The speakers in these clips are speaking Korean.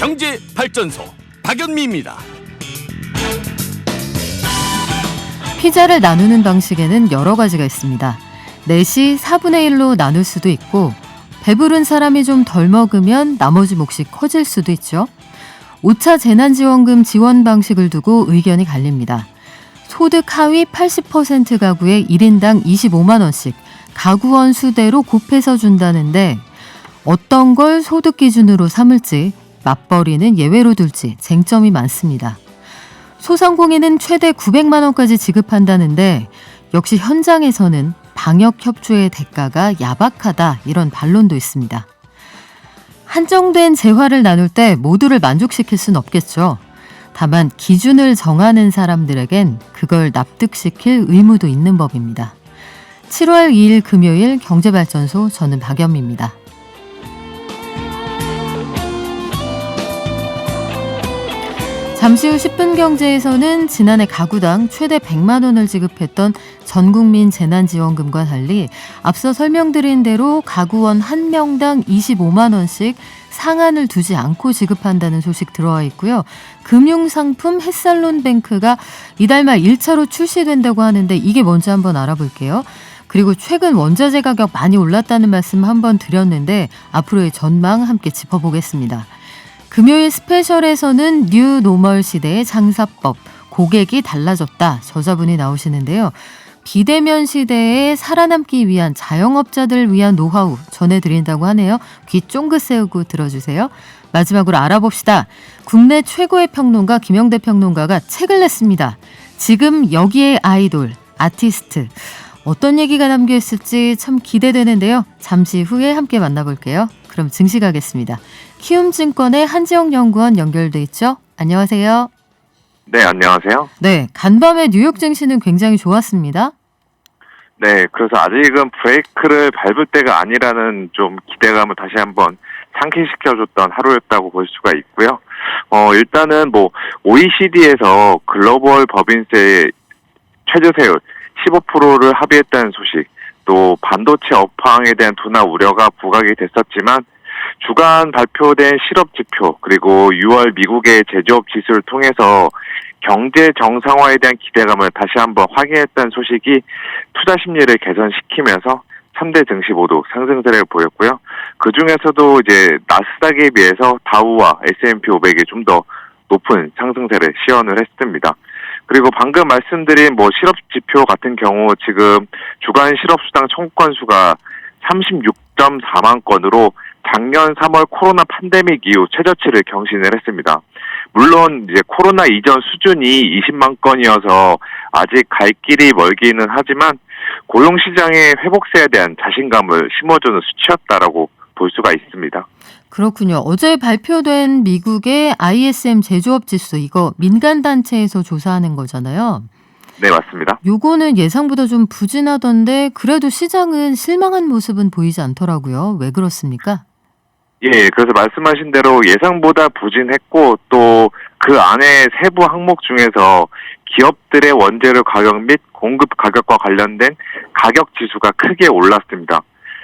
경제발전소 박연미입니다. 피자를 나누는 방식에는 여러 가지가 있습니다. 넷이 4분의 1로 나눌 수도 있고, 배부른 사람이 좀 덜 먹으면 나머지 몫이 커질 수도 있죠. 5차 재난지원금 지원 방식을 두고 의견이 갈립니다. 소득 하위 80% 가구에 1인당 25만 원씩 가구원 수대로 곱해서 준다는데, 어떤 걸 소득 기준으로 삼을지, 맞벌이는 예외로 둘지 쟁점이 많습니다. 소상공인은 최대 900만 원까지 지급한다는데, 역시 현장에서는 방역 협조의 대가가 야박하다, 이런 반론도 있습니다. 한정된 재화를 나눌 때 모두를 만족시킬 순 없겠죠. 다만 기준을 정하는 사람들에겐 그걸 납득시킬 의무도 있는 법입니다. 7월 2일 금요일 경제발전소, 저는 박연미입니다. 잠시 후 10분 경제에서는 지난해 가구당 최대 100만 원을 지급했던 전국민 재난지원금과 달리 앞서 설명드린 대로 가구원 1명당 25만 원씩 상한을 두지 않고 지급한다는 소식 들어와 있고요. 금융상품 햇살론뱅크가 이달 말 1차로 출시된다고 하는데, 이게 뭔지 한번 알아볼게요. 그리고 최근 원자재 가격 많이 올랐다는 말씀 한번 드렸는데, 앞으로의 전망 함께 짚어보겠습니다. 금요일 스페셜에서는 뉴 노멀 시대의 장사법, 고객이 달라졌다, 저자분이 나오시는데요. 비대면 시대에 살아남기 위한 자영업자들을 위한 노하우 전해드린다고 하네요. 귀 쫑긋 세우고 들어주세요. 마지막으로 알아봅시다. 국내 최고의 평론가 김영대 평론가가 책을 냈습니다. 지금 여기에 아이돌, 아티스트. 어떤 얘기가 담겨있을지 참 기대되는데요. 잠시 후에 함께 만나볼게요. 그럼 증시가겠습니다. 키움증권의 한지영 연구원 연결돼 있죠? 안녕하세요. 네, 안녕하세요. 네, 간밤에 뉴욕 증시는 굉장히 좋았습니다. 네, 그래서 아직은 브레이크를 밟을 때가 아니라는 좀 기대감을 다시 한번 상기시켜줬던 하루였다고 볼 수가 있고요. 일단은 OECD에서 글로벌 법인세 최저세율 15%를 합의했다는 소식, 또 반도체 업황에 대한 둔화 우려가 부각이 됐었지만, 주간 발표된 실업 지표, 그리고 6월 미국의 제조업 지수를 통해서 경제 정상화에 대한 기대감을 다시 한번 확인했다는 소식이 투자 심리를 개선시키면서 3대 증시 모두 상승세를 보였고요. 그 중에서도 이제 나스닥에 비해서 다우와 S&P 500이 좀 더 높은 상승세를 시연을 했습니다. 그리고 방금 말씀드린 실업 지표 같은 경우 지금 주간 실업 수당 청구 건수가 36.4만 건으로 작년 3월 코로나 팬데믹 이후 최저치를 경신을 했습니다. 물론 이제 코로나 이전 수준이 20만 건이어서 아직 갈 길이 멀기는 하지만 고용 시장의 회복세에 대한 자신감을 심어주는 수치였다라고 볼 수가 있습니다. 그렇군요. 어제 발표된 미국의 ISM 제조업 지수, 이거 민간 단체에서 조사하는 거잖아요. 네, 맞습니다. 요거는 예상보다 좀 부진하던데, 그래도 시장은 실망한 모습은 보이지 않더라고요. 왜 그렇습니까? 예, 그래서 말씀하신 대로 예상보다 부진했고, 또 그 안에 세부 항목 중에서 기업들의 원재료 가격 및 공급 가격과 관련된 가격 지수가 크게 올랐습니다.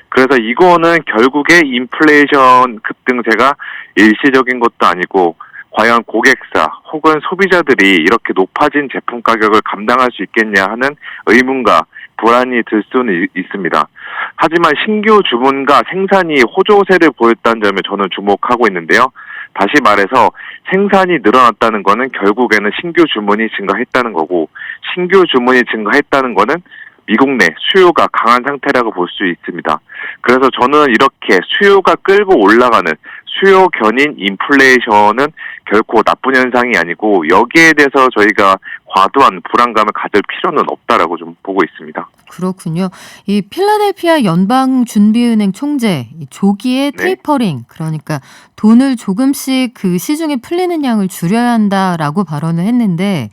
그래서 이거는 결국에 인플레이션 급등세가 일시적인 것도 아니고, 과연 고객사 혹은 소비자들이 이렇게 높아진 제품 가격을 감당할 수 있겠냐 하는 의문과 불안이 들 수는 있습니다. 하지만 신규 주문과 생산이 호조세를 보였다는 점에 저는 주목하고 있는데요. 다시 말해서 생산이 늘어났다는 거는 결국에는 신규 주문이 증가했다는 거고, 신규 주문이 증가했다는 거는 미국 내 수요가 강한 상태라고 볼 수 있습니다. 그래서 저는 이렇게 수요가 끌고 올라가는 수요 견인 인플레이션은 결코 나쁜 현상이 아니고, 여기에 대해서 저희가 과도한 불안감을 가질 필요는 없다라고 좀 보고 있습니다. 그렇군요. 이 필라델피아 연방준비은행 총재, 조기의 테이퍼링, 그러니까 돈을 조금씩 그 시중에 풀리는 양을 줄여야 한다라고 발언을 했는데,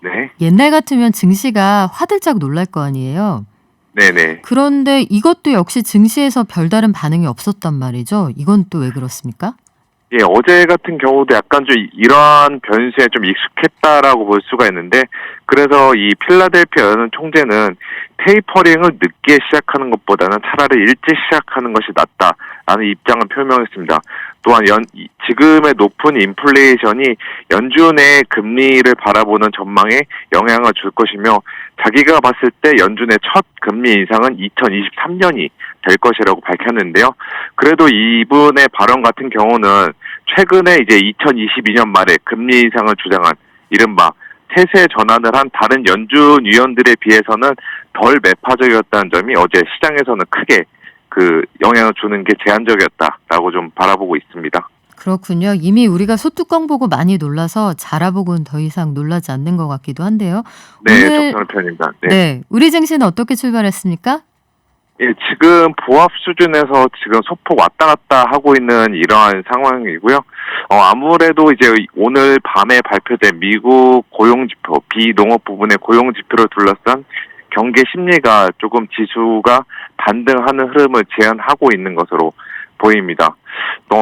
네. 옛날 같으면 증시가 화들짝 놀랄 거 아니에요. 네네. 그런데 이것도 역시 증시에서 별다른 반응이 없었단 말이죠. 이건 또 왜 그렇습니까? 예, 어제 같은 경우도 약간 좀 이러한 변수에 좀 익숙했다라고 볼 수가 있는데, 그래서 이 필라델피아 연은 총재는 테이퍼링을 늦게 시작하는 것보다는 차라리 일찍 시작하는 것이 낫다라는 입장을 표명했습니다. 또한 지금의 높은 인플레이션이 연준의 금리를 바라보는 전망에 영향을 줄 것이며 자기가 봤을 때 연준의 첫 금리 인상은 2023년이 될 것이라고 밝혔는데요. 그래도 이분의 발언 같은 경우는 최근에 이제 2022년 말에 금리 인상을 주장한 이른바 세세 전환을 한 다른 연준 위원들에 비해서는 덜 매파적이었다는 점이 어제 시장에서는 크게 그 영향을 주는 게 제한적이었다라고 좀 바라보고 있습니다. 그렇군요. 이미 우리가 소뚜껑 보고 많이 놀라서 자라보고는 더 이상 놀라지 않는 것 같기도 한데요. 네, 오늘 적절한 표현입니다. 네. 네, 우리 증시는 어떻게 출발했습니까? 예, 지금 보합 수준에서 지금 소폭 왔다 갔다 하고 있는 이러한 상황이고요. 아무래도 이제 오늘 밤에 발표된 미국 고용지표, 비농업 부분의 고용지표를 둘러싼 경계 심리가 조금 지수가 반등하는 흐름을 제한하고 있는 것으로 보입니다.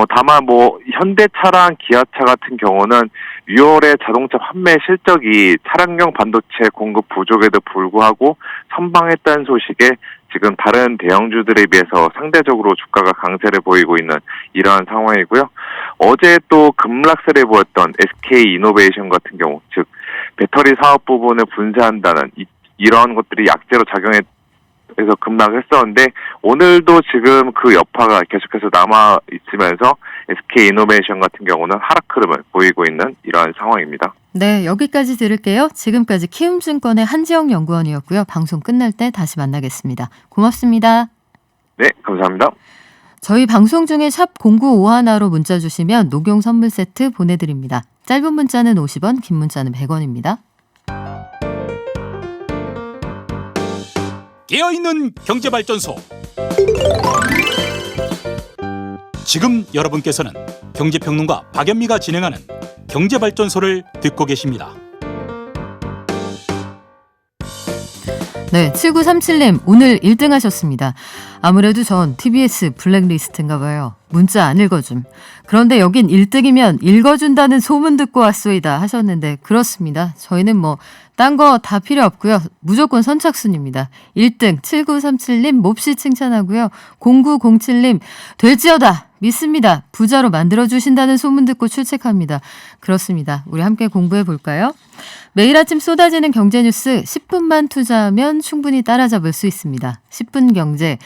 다만 현대차랑 기아차 같은 경우는 6월에 자동차 판매 실적이 차량용 반도체 공급 부족에도 불구하고 선방했다는 소식에 지금 다른 대형주들에 비해서 상대적으로 주가가 강세를 보이고 있는 이러한 상황이고요. 어제 또 급락세를 보였던 SK이노베이션 같은 경우, 즉 배터리 사업 부분을 분쇄한다는 이러한 것들이 약재로 작용해서 급락했었는데 오늘도 지금 그 여파가 계속해서 남아 있으면서 SK이노베이션 같은 경우는 하락 흐름을 보이고 있는 이러한 상황입니다. 네, 여기까지 들을게요. 지금까지 키움증권의 한지영 연구원이었고요. 방송 끝날 때 다시 만나겠습니다. 고맙습니다. 네, 감사합니다. 저희 방송 중에 샵 0951로 문자 주시면 녹용 선물 세트 보내드립니다. 짧은 문자는 50원, 긴 문자는 100원입니다. 깨어있는 경제발전소. 지금 여러분께서는 경제평론가 박연미가 진행하는 경제발전소를 듣고 계십니다. 네, 7937님 오늘 1등 하셨습니다. 아무래도 전 TBS 블랙리스트인가 봐요. 문자 안 읽어줌. 그런데 여긴 1등이면 읽어준다는 소문 듣고 왔소이다 하셨는데 그렇습니다. 저희는 딴 거 다 필요 없고요. 무조건 선착순입니다. 1등 7937님 몹시 칭찬하고요. 0907님 될지어다 믿습니다. 부자로 만들어주신다는 소문 듣고 출첵합니다. 그렇습니다. 우리 함께 공부해 볼까요? 매일 아침 쏟아지는 경제뉴스 10분만 투자하면 충분히 따라잡을 수 있습니다. 10분 경제.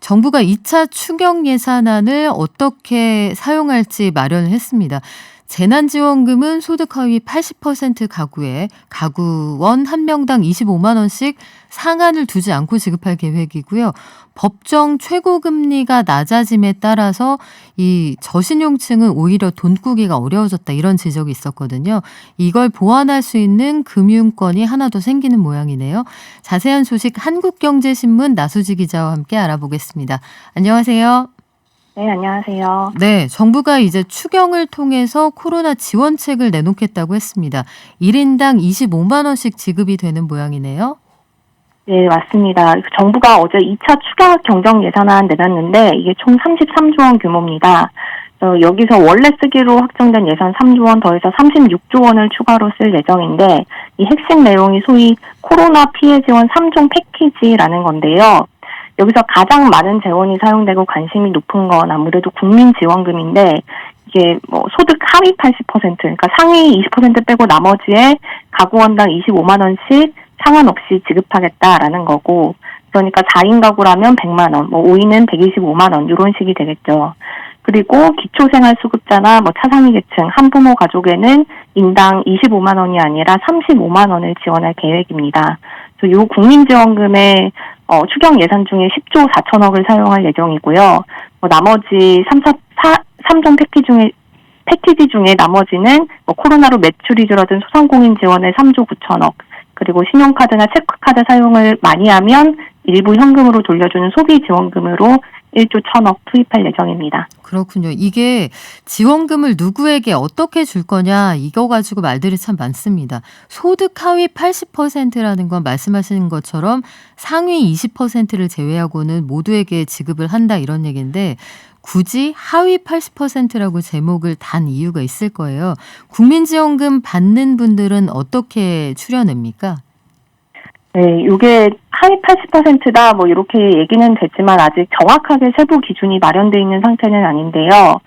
정부가 2차 추경 예산안을 어떻게 사용할지 마련을 했습니다. 재난지원금은 소득 하위 80% 가구에 가구원 1명당 25만 원씩 상한을 두지 않고 지급할 계획이고요. 법정 최고금리가 낮아짐에 따라서 이 저신용층은 오히려 돈 꾸기가 어려워졌다 이런 지적이 있었거든요. 이걸 보완할 수 있는 금융권이 하나 더 생기는 모양이네요. 자세한 소식 한국경제신문 나수지 기자와 함께 알아보겠습니다. 안녕하세요. 네, 안녕하세요. 네, 정부가 이제 추경을 통해서 코로나 지원책을 내놓겠다고 했습니다. 1인당 25만 원씩 지급이 되는 모양이네요. 네, 맞습니다. 정부가 어제 2차 추경 경정 예산안 내놨는데 이게 총 33조 원 규모입니다. 여기서 원래 쓰기로 확정된 예산 3조 원 더해서 36조 원을 추가로 쓸 예정인데 이 핵심 내용이 소위 코로나 피해 지원 3종 패키지라는 건데요. 여기서 가장 많은 재원이 사용되고 관심이 높은 건 아무래도 국민지원금인데 이게 소득 하위 80%, 그러니까 상위 20% 빼고 나머지에 가구원당 25만 원씩 상한 없이 지급하겠다라는 거고, 그러니까 4인 가구라면 100만 원, 5인은 125만 원 이런 식이 되겠죠. 그리고 기초생활수급자나 차상위 계층, 한부모 가족에는 인당 25만 원이 아니라 35만 원을 지원할 계획입니다. 그래서 이 국민지원금의 추경 예산 중에 10조 4천억을 사용할 예정이고요. 나머지 3종 패키지 중에 나머지는 코로나로 매출이 줄어든 소상공인 지원에 3조 9천억, 그리고 신용카드나 체크카드 사용을 많이 하면 일부 현금으로 돌려주는 소비지원금으로 1조 1천억 투입할 예정입니다. 그렇군요. 이게 지원금을 누구에게 어떻게 줄 거냐 이거 가지고 말들이 참 많습니다. 소득 하위 80%라는 건 말씀하시는 것처럼 상위 20%를 제외하고는 모두에게 지급을 한다 이런 얘기인데 굳이 하위 80%라고 제목을 단 이유가 있을 거예요. 국민지원금 받는 분들은 어떻게 추려냅니까? 네, 이게 하위 80%다 이렇게 얘기는 됐지만 아직 정확하게 세부 기준이 마련돼 있는 상태는 아닌데요.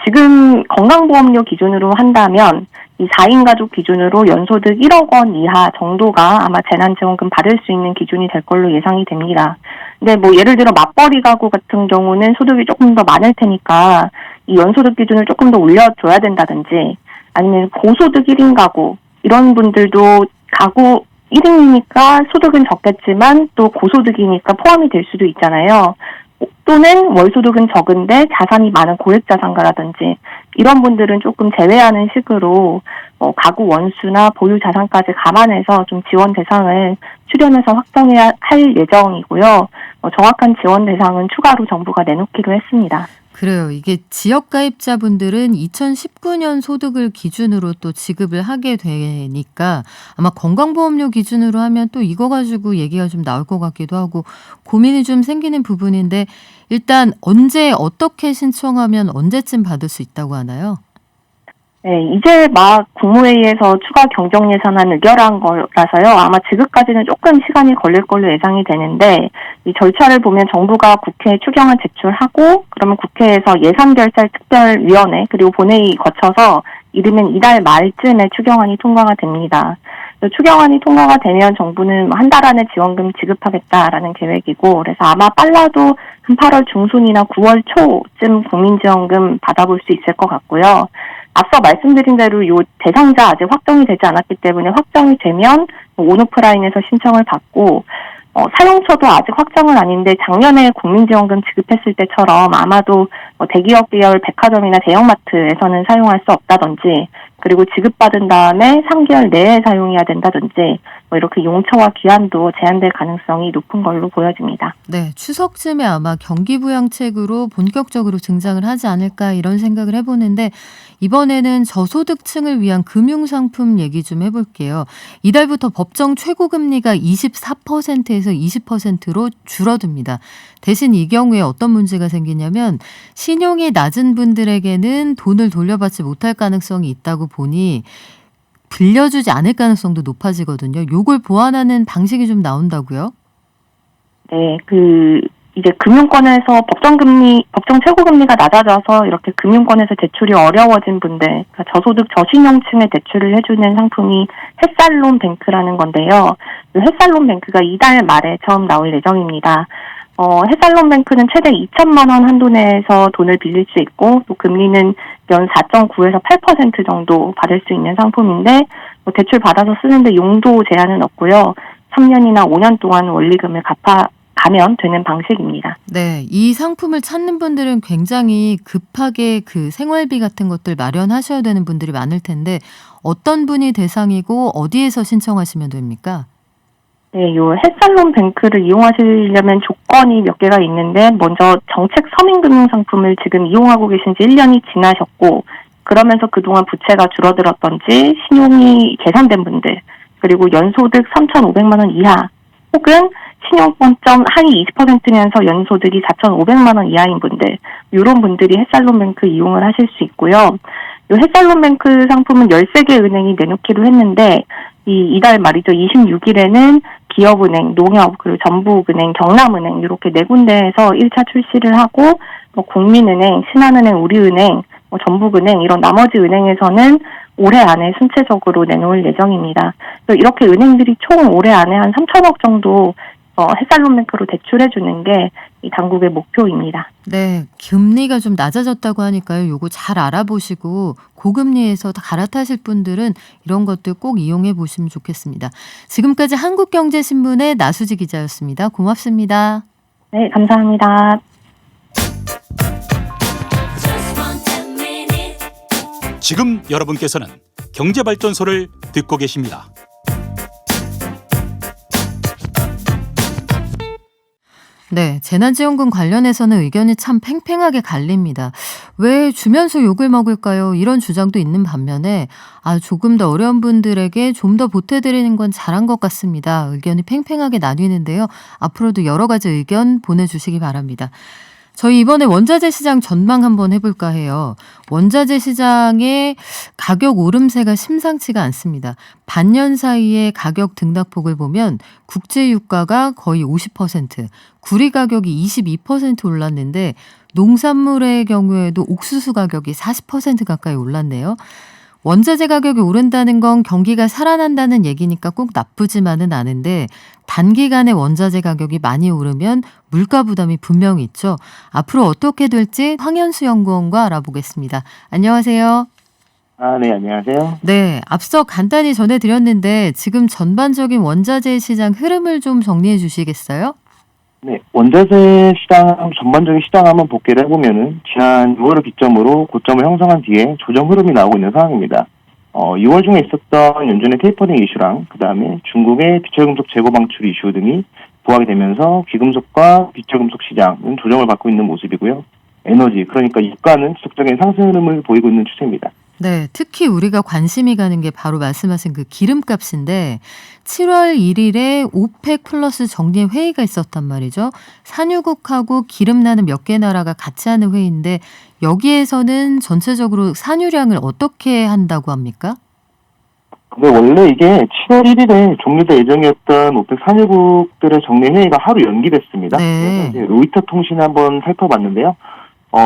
지금 건강보험료 기준으로 한다면 이 4인 가족 기준으로 연소득 1억 원 이하 정도가 아마 재난지원금 받을 수 있는 기준이 될 걸로 예상이 됩니다. 근데 예를 들어 맞벌이 가구 같은 경우는 소득이 조금 더 많을 테니까 이 연소득 기준을 조금 더 올려줘야 된다든지, 아니면 고소득 1인 가구, 이런 분들도 가구 1인이니까 소득은 적겠지만 또 고소득이니까 포함이 될 수도 있잖아요. 또는 월소득은 적은데 자산이 많은 고액자산가라든지 이런 분들은 조금 제외하는 식으로 가구 원수나 보유 자산까지 감안해서 좀 지원 대상을 추려내서 확정해야 할 예정이고요. 정확한 지원 대상은 추가로 정부가 내놓기로 했습니다. 그래요. 이게 지역가입자분들은 2019년 소득을 기준으로 또 지급을 하게 되니까 아마 건강보험료 기준으로 하면 또 이거 가지고 얘기가 좀 나올 것 같기도 하고 고민이 좀 생기는 부분인데, 일단 언제 어떻게 신청하면 언제쯤 받을 수 있다고 하나요? 네, 이제 막 국무회의에서 추가 경정 예산안 의결한 거라서요. 아마 지금까지는 조금 시간이 걸릴 걸로 예상이 되는데, 이 절차를 보면 정부가 국회에 추경안 제출하고, 그러면 국회에서 예산결산특별위원회 그리고 본회의 거쳐서 이르면 이달 말쯤에 추경안이 통과가 됩니다. 추경안이 통과가 되면 정부는 한 달 안에 지원금 지급하겠다라는 계획이고, 그래서 아마 빨라도 한 8월 중순이나 9월 초쯤 국민지원금 받아볼 수 있을 것 같고요. 앞서 말씀드린 대로 요 대상자 아직 확정이 되지 않았기 때문에 확정이 되면 온오프라인에서 신청을 받고, 사용처도 아직 확정은 아닌데 작년에 국민지원금 지급했을 때처럼 아마도 대기업 계열 백화점이나 대형마트에서는 사용할 수 없다든지, 그리고 지급받은 다음에 3개월 내에 사용해야 된다든지 이렇게 용처와 기한도 제한될 가능성이 높은 걸로 보여집니다. 네, 추석쯤에 아마 경기부양책으로 본격적으로 등장을 하지 않을까 이런 생각을 해보는데, 이번에는 저소득층을 위한 금융상품 얘기 좀 해볼게요. 이달부터 법정 최고금리가 24%에서 20%로 줄어듭니다. 대신 이 경우에 어떤 문제가 생기냐면 신용이 낮은 분들에게는 돈을 돌려받지 못할 가능성이 있다고 보니 빌려주지 않을 가능성도 높아지거든요. 요걸 보완하는 방식이 좀 나온다고요? 네, 이제 금융권에서 법정 최고금리가 낮아져서 이렇게 금융권에서 대출이 어려워진 분들, 그러니까 저소득 저신용층에 대출을 해주는 상품이 햇살론 뱅크라는 건데요. 이 햇살론 뱅크가 이달 말에 처음 나올 예정입니다. 햇살론 뱅크는 최대 2천만 원 한도 내에서 돈을 빌릴 수 있고, 또 금리는 연 4.9에서 8% 정도 받을 수 있는 상품인데, 대출 받아서 쓰는데 용도 제한은 없고요. 3년이나 5년 동안 원리금을 갚아가면 되는 방식입니다. 네, 이 상품을 찾는 분들은 굉장히 급하게 그 생활비 같은 것들 마련하셔야 되는 분들이 많을 텐데, 어떤 분이 대상이고 어디에서 신청하시면 됩니까? 네, 요 햇살론 뱅크를 이용하시려면 조건이 몇 개가 있는데, 먼저 정책 서민금융 상품을 지금 이용하고 계신 지 1년이 지나셨고, 그러면서 그동안 부채가 줄어들었던지 신용이 개선된 분들, 그리고 연소득 3,500만 원 이하, 혹은 신용권점 하위 20%면서 연소득이 4,500만 원 이하인 분들, 이런 분들이 햇살론 뱅크 이용을 하실 수 있고요. 요 햇살론 뱅크 상품은 13개 은행이 내놓기로 했는데, 이달 말이죠. 26일에는 기업은행, 농협, 그리고 전북은행, 경남은행 이렇게 4군데에서 1차 출시를 하고, 국민은행, 신한은행, 우리은행, 전북은행 이런 나머지 은행에서는 올해 안에 순차적으로 내놓을 예정입니다. 이렇게 은행들이 총 올해 안에 한 3천억 정도 햇살론 뱅크로 대출해주는 게 이 당국의 목표입니다. 네, 금리가 좀 낮아졌다고 하니까요. 요거 잘 알아보시고 고금리에서 다 갈아타실 분들은 이런 것들 꼭 이용해 보시면 좋겠습니다. 지금까지 한국경제신문의 나수지 기자였습니다. 고맙습니다. 네, 감사합니다. 지금 여러분께서는 경제발전소를 듣고 계십니다. 네, 재난지원금 관련해서는 의견이 참 팽팽하게 갈립니다. 왜 주면서 욕을 먹을까요? 이런 주장도 있는 반면에 조금 더 어려운 분들에게 좀 더 보태드리는 건 잘한 것 같습니다. 의견이 팽팽하게 나뉘는데요. 앞으로도 여러 가지 의견 보내주시기 바랍니다. 저희 이번에 원자재 시장 전망 한번 해볼까 해요. 원자재 시장의 가격 오름세가 심상치가 않습니다. 반년 사이에 가격 등락폭을 보면 국제 유가가 거의 50%, 구리 가격이 22% 올랐는데 농산물의 경우에도 옥수수 가격이 40% 가까이 올랐네요. 원자재 가격이 오른다는 건 경기가 살아난다는 얘기니까 꼭 나쁘지만은 않은데 단기간에 원자재 가격이 많이 오르면 물가 부담이 분명히 있죠. 앞으로 어떻게 될지 황현수 연구원과 알아보겠습니다. 안녕하세요. 네, 안녕하세요. 네, 앞서 간단히 전해드렸는데 지금 전반적인 원자재 시장 흐름을 좀 정리해 주시겠어요? 네, 원자재 시장, 전반적인 시장 한번 복귀를 해보면은, 지난 6월을 기점으로 고점을 형성한 뒤에 조정 흐름이 나오고 있는 상황입니다. 6월 중에 있었던 연준의 테이퍼링 이슈랑, 그 다음에 중국의 비철금속 재고 방출 이슈 등이 부각이 되면서 귀금속과 비철금속 시장은 조정을 받고 있는 모습이고요. 에너지, 그러니까 유가는 지속적인 상승 흐름을 보이고 있는 추세입니다. 네, 특히 우리가 관심이 가는 게 바로 말씀하신 그 기름값인데 7월 1일에 오펙 플러스 정례 회의가 있었단 말이죠. 산유국하고 기름 나는 몇 개 나라가 같이 하는 회의인데 여기에서는 전체적으로 산유량을 어떻게 한다고 합니까? 근데 원래 이게 7월 1일에 종료될 예정이었던 오펙 산유국들의 정례 회의가 하루 연기됐습니다. 네. 그래서 로이터 통신을 한번 살펴봤는데요.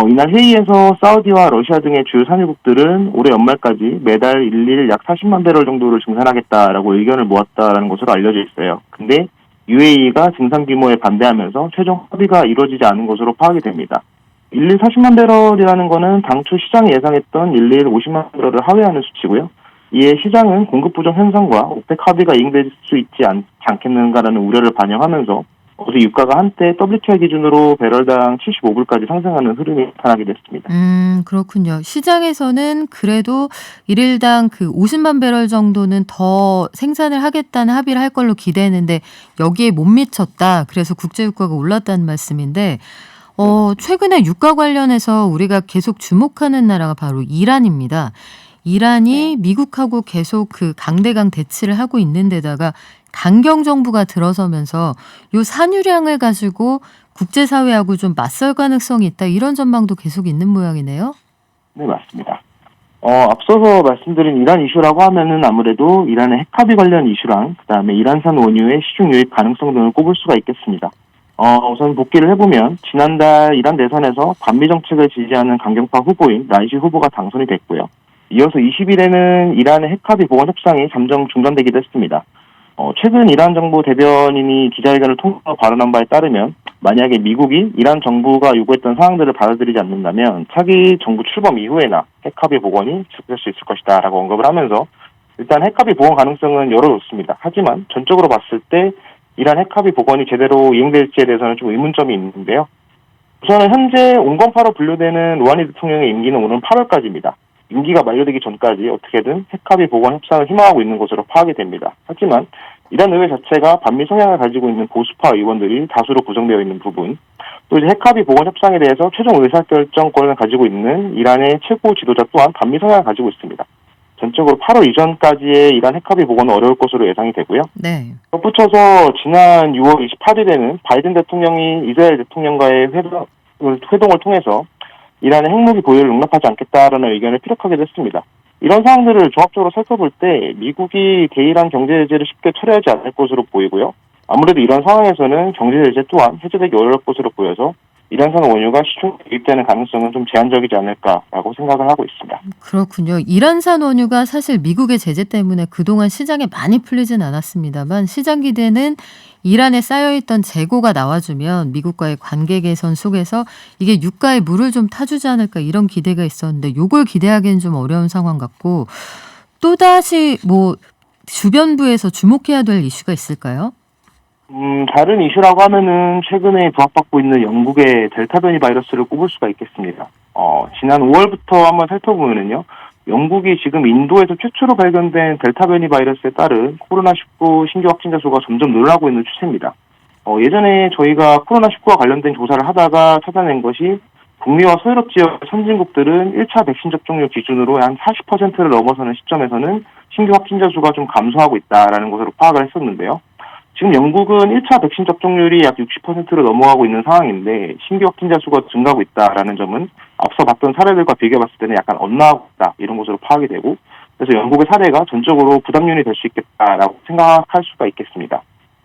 이날 회의에서 사우디와 러시아 등의 주요 산유국들은 올해 연말까지 매달 일일 약 40만 배럴 정도를 증산하겠다라고 의견을 모았다라는 것으로 알려져 있어요. 근데 UAE가 증산 규모에 반대하면서 최종 합의가 이루어지지 않은 것으로 파악이 됩니다. 일일 40만 배럴이라는 거는 당초 시장이 예상했던 일일 50만 배럴을 하회하는 수치고요. 이에 시장은 공급 부족 현상과 오펙 합의가 이행될 수 있지 않겠는가라는 우려를 반영하면서 어제 유가가 한때 WTI 기준으로 배럴당 75불까지 상승하는 흐름이 나타나게 됐습니다. 그렇군요. 시장에서는 그래도 일일당 그 50만 배럴 정도는 더 생산을 하겠다는 합의를 할 걸로 기대했는데 여기에 못 미쳤다. 그래서 국제 유가가 올랐다는 말씀인데 최근에 유가 관련해서 우리가 계속 주목하는 나라가 바로 이란입니다. 이란이 미국하고 계속 그 강대강 대치를 하고 있는 데다가 강경 정부가 들어서면서 요 산유량을 가지고 국제사회하고 좀 맞설 가능성이 있다. 이런 전망도 계속 있는 모양이네요. 네, 맞습니다. 앞서서 말씀드린 이란 이슈라고 하면은 아무래도 이란의 핵합의 관련 이슈랑 그다음에 이란산 원유의 시중 유입 가능성 등을 꼽을 수가 있겠습니다. 우선 복귀를 해보면 지난달 이란 대선에서 반미 정책을 지지하는 강경파 후보인 라이시 후보가 당선이 됐고요. 이어서 20일에는 이란의 핵합의 보건 협상이 잠정 중단되기도 했습니다. 최근 이란 정부 대변인이 기자회견을 통해서 발언한 바에 따르면 만약에 미국이 이란 정부가 요구했던 사항들을 받아들이지 않는다면 차기 정부 출범 이후에나 핵합의 복원이 지속될 수 있을 것이다 라고 언급을 하면서 일단 핵합의 복원 가능성은 열어뒀습니다. 하지만 전적으로 봤을 때 이란 핵합의 복원이 제대로 이행될지에 대해서는 좀 의문점이 있는데요. 우선은 현재 온건파로 분류되는 루하니 대통령의 임기는 오는 8월까지입니다. 임기가 만료되기 전까지 어떻게든 핵합의 복원 협상을 희망하고 있는 것으로 파악이 됩니다. 하지만 이란 의회 자체가 반미 성향을 가지고 있는 보수파 의원들이 다수로 구성되어 있는 부분, 또 이제 핵합의 복원 협상에 대해서 최종 의사결정권을 가지고 있는 이란의 최고 지도자 또한 반미 성향을 가지고 있습니다. 전적으로 8월 이전까지의 이란 핵합의 복원은 어려울 것으로 예상이 되고요. 네. 덧붙여서 지난 6월 28일에는 바이든 대통령이 이스라엘 대통령과의 회동을 통해서 이란의 핵무기 보유를 용납하지 않겠다라는 의견을 피력하기도 했습니다. 이런 사항들을 종합적으로 살펴볼 때 미국이 대이란 경제 제재를 쉽게 철회하지 않을 것으로 보이고요. 아무래도 이런 상황에서는 경제 제재 또한 해제되기 어려울 것으로 보여서 이란산 원유가 시중에 유입되는 가능성은 좀 제한적이지 않을까라고 생각을 하고 있습니다. 그렇군요. 이란산 원유가 사실 미국의 제재 때문에 그동안 시장에 많이 풀리진 않았습니다만 시장 기대는 이란에 쌓여있던 재고가 나와주면 미국과의 관계 개선 속에서 이게 유가에 물을 좀 타주지 않을까 이런 기대가 있었는데 요걸 기대하기는 좀 어려운 상황 같고 또다시 뭐 주변부에서 주목해야 될 이슈가 있을까요? 다른 이슈라고 하면은 최근에 부각받고 있는 영국의 델타 변이 바이러스를 꼽을 수가 있겠습니다. 지난 5월부터 한번 살펴보면은요, 영국이 지금 인도에서 최초로 발견된 델타 변이 바이러스에 따른 코로나19 신규 확진자 수가 점점 늘어나고 있는 추세입니다. 예전에 저희가 코로나19와 관련된 조사를 하다가 찾아낸 것이 북미와 서유럽 지역 선진국들은 1차 백신 접종률 기준으로 한 40%를 넘어서는 시점에서는 신규 확진자 수가 좀 감소하고 있다라는 것으로 파악을 했었는데요. 지금 영국은 1차 백신 접종률이 약 60%로 넘어가고 있는 상황인데 신규 확진자 수가 증가하고 있다라는 점은 앞서 봤던 사례들과 비교해봤을 때는 약간 엇나가고 있다 이런 것으로 파악이 되고 그래서 영국의 사례가 전적으로 부담률이 될 수 있겠다라고 생각할 수가 있겠습니다.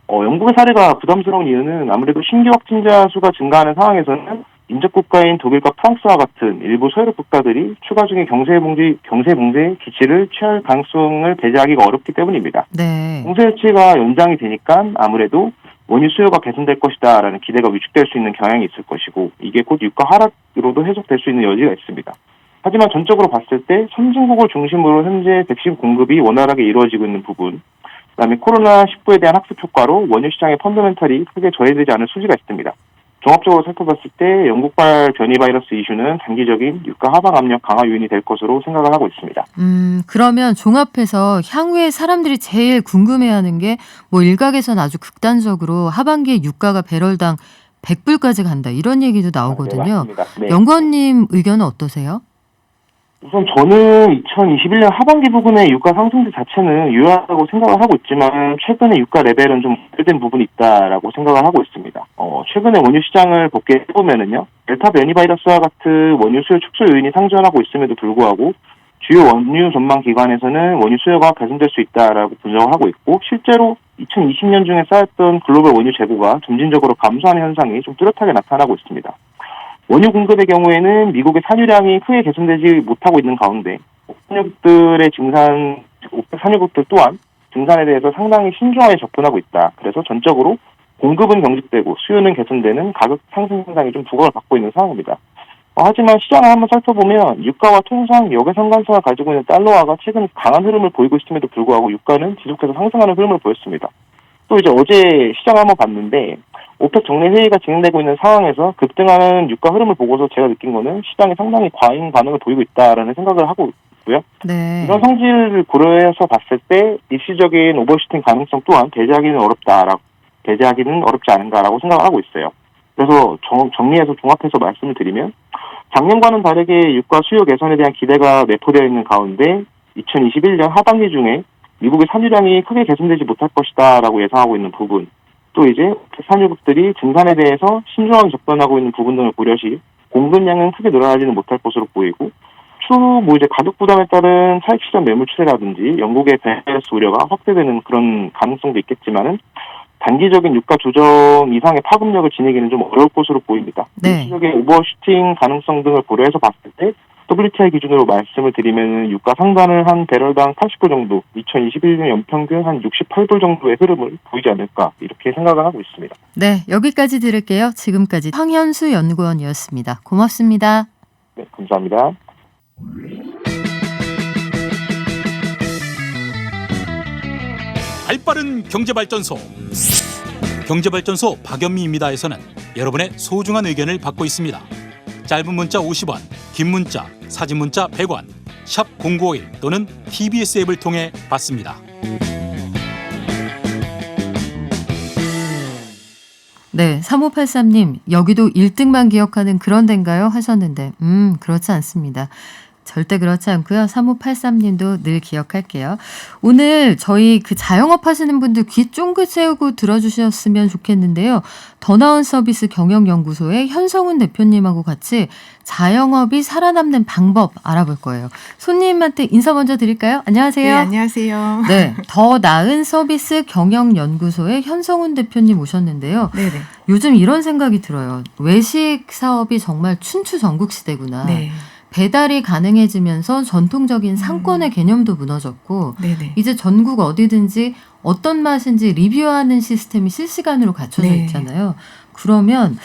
영국의 사례가 부담스러운 이유는 아무래도 신규 확진자 수가 증가하는 상황에서는 인접 국가인 독일과 프랑스와 같은 일부 서유럽 국가들이 추가적인 경제봉쇄 조치를 취할 가능성을 배제하기가 어렵기 때문입니다. 네. 봉쇄 조치가 연장이 되니까 아무래도 원유 수요가 개선될 것이다라는 기대가 위축될 수 있는 경향이 있을 것이고 이게 곧 유가 하락으로도 해석될 수 있는 여지가 있습니다. 하지만 전적으로 봤을 때 선진국을 중심으로 현재 백신 공급이 원활하게 이루어지고 있는 부분, 그다음에 코로나19에 대한 학습 효과로 원유 시장의 펀더멘털이 크게 저해되지 않은 수지가 있습니다. 종합적으로 살펴봤을 때 영국발 변이 바이러스 이슈는 단기적인 유가 하방 압력 강화 요인이 될 것으로 생각을 하고 있습니다. 그러면 종합해서 향후에 사람들이 제일 궁금해하는 게 뭐 일각에서는 아주 극단적으로 하반기에 유가가 배럴당 100불까지 간다 이런 얘기도 나오거든요. 네, 맞습니다. 네. 연구원님 의견은 어떠세요? 우선 저는 2021년 하반기 부분의 유가 상승세 자체는 유효하다고 생각을 하고 있지만 최근에 유가 레벨은 좀 오래된 부분이 있다라고 생각을 하고 있습니다. 최근에 원유 시장을 복귀해보면은요, 델타 변이 바이러스와 같은 원유 수요 축소 요인이 상존하고 있음에도 불구하고 주요 원유 전망 기관에서는 원유 수요가 개선될 수 있다라고 분석을 하고 있고 실제로 2020년 중에 쌓였던 글로벌 원유 재고가 점진적으로 감소하는 현상이 좀 뚜렷하게 나타나고 있습니다. 원유 공급의 경우에는 미국의 산유량이 크게 개선되지 못하고 있는 가운데 오펙 산유국들 또한 증산에 대해서 상당히 신중하게 접근하고 있다. 그래서 전적으로 공급은 경직되고 수요는 개선되는 가격 상승 현상이 좀 부각을 받고 있는 상황입니다. 하지만 시장을 한번 살펴보면 유가와 통상 역외상관성을 가지고 있는 달러화가 최근 강한 흐름을 보이고 있음에도 불구하고 유가는 지속해서 상승하는 흐름을 보였습니다. 또 이제 어제 시장을 한번 봤는데 오펙 정례 회의가 진행되고 있는 상황에서 급등하는 유가 흐름을 보고서 제가 느낀 거는 시장이 상당히 과잉 반응을 보이고 있다라는 생각을 하고 있고요. 네. 이런 성질을 고려해서 봤을 때 일시적인 오버슈팅 가능성 또한 배제하기는 어렵지 않은가라고 생각을 하고 있어요. 그래서 정리해서 종합해서 말씀을 드리면 작년과는 다르게 유가 수요 개선에 대한 기대가 내포되어 있는 가운데 2021년 하반기 중에 미국의 산유량이 크게 개선되지 못할 것이다라고 예상하고 있는 부분, 또 이제 산유국들이 증산에 대해서 신중하게 접근하고 있는 부분 등을 고려시 공급량은 크게 늘어나지는 못할 것으로 보이고 추후 이제 가격 부담에 따른 차익 시장 매물 추세라든지 영국의 바이러스 우려가 확대되는 그런 가능성도 있겠지만은 단기적인 유가 조정 이상의 파급력을 지니기는 좀 어려울 것으로 보입니다. 네. 일시적인 오버슈팅 가능성 등을 고려해서 봤을 때 WTI 기준으로 말씀을 드리면 유가 상단을 한 배럴당 80불 정도, 2021년 연평균 한 68불 정도의 흐름을 보이지 않을까 이렇게 생각을 하고 있습니다. 네, 여기까지 들을게요. 지금까지 황현수 연구원이었습니다. 고맙습니다. 네, 감사합니다. 발빠른 경제발전소. 경제발전소 박연미입니다에서는 여러분의 소중한 의견을 받고 있습니다. 짧은 문자 50원, 긴 문자, 사진 문자 100원, 샵 0951 또는 TBS 앱을 통해 받습니다. 네, 3583님, 여기도 1등만 기억하는 그런 데인가요? 하셨는데, 그렇지 않습니다. 절대 그렇지 않고요. 3583님도 늘 기억할게요. 오늘 저희 그 자영업 하시는 분들 귀 쫑긋 세우고 들어주셨으면 좋겠는데요. 더 나은 서비스 경영연구소의 현성훈 대표님하고 같이 자영업이 살아남는 방법 알아볼 거예요. 손님한테 인사 먼저 드릴까요? 안녕하세요. 네, 안녕하세요. 네, 더 나은 서비스 경영연구소의 현성훈 대표님 오셨는데요. 네네. 요즘 이런 생각이 들어요. 외식 사업이 정말 춘추전국 시대구나. 네. 배달이 가능해지면서 전통적인 상권의 개념도 무너졌고 네네. 이제 전국 어디든지 어떤 맛인지 리뷰하는 시스템이 실시간으로 갖춰져 네. 있잖아요. 그러면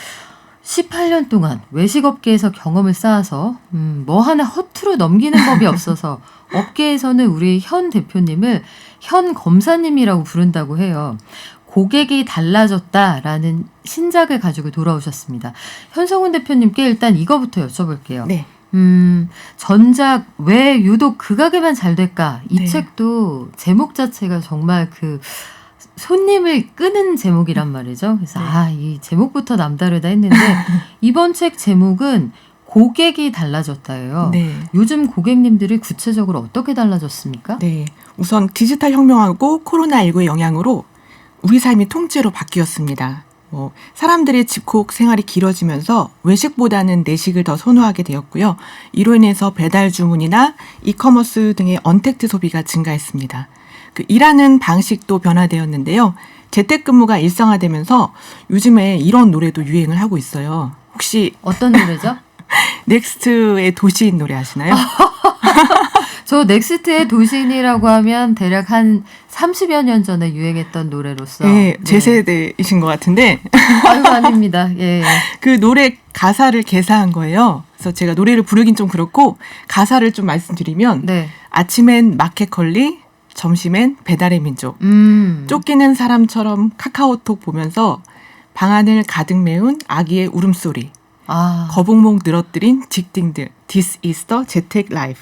18년 동안 외식업계에서 경험을 쌓아서 뭐 하나 허투루 넘기는 법이 없어서 업계에서는 우리 현 대표님을 현 검사님이라고 부른다고 해요. 고객이 달라졌다라는 신작을 가지고 돌아오셨습니다. 현성훈 대표님께 일단 이거부터 여쭤볼게요. 네. 전작 왜 유독 그 가게만 잘 될까? 이 네. 책도 제목 자체가 정말 그 손님을 끄는 제목이란 말이죠. 그래서 네. 이 제목부터 남다르다 했는데 이번 책 제목은 고객이 달라졌다예요. 네. 요즘 고객님들이 구체적으로 어떻게 달라졌습니까? 네. 우선 디지털 혁명하고 코로나19의 영향으로 우리 삶이 통째로 바뀌었습니다. 사람들의 집콕 생활이 길어지면서 외식보다는 내식을 더 선호하게 되었고요. 이로 인해서 배달 주문이나 이커머스 등의 언택트 소비가 증가했습니다. 일하는 방식도 변화되었는데요. 재택근무가 일상화되면서 요즘에 이런 노래도 유행을 하고 있어요. 혹시 어떤 노래죠? 넥스트의 도시인 노래 아시나요? 저 넥스트의 도시인이라고 하면 대략 한 30여 년 전에 유행했던 노래로서. 네, 제 세대이신 것 같은데. 아유, 아닙니다. 예. 그 노래 가사를 개사한 거예요. 그래서 제가 노래를 부르긴 좀 그렇고 가사를 좀 말씀드리면 네. 아침엔 마켓컬리, 점심엔 배달의 민족. 쫓기는 사람처럼 카카오톡 보면서 방안을 가득 메운 아기의 울음소리. 거북목 늘어뜨린 직딩들. This is the 재택 라이프.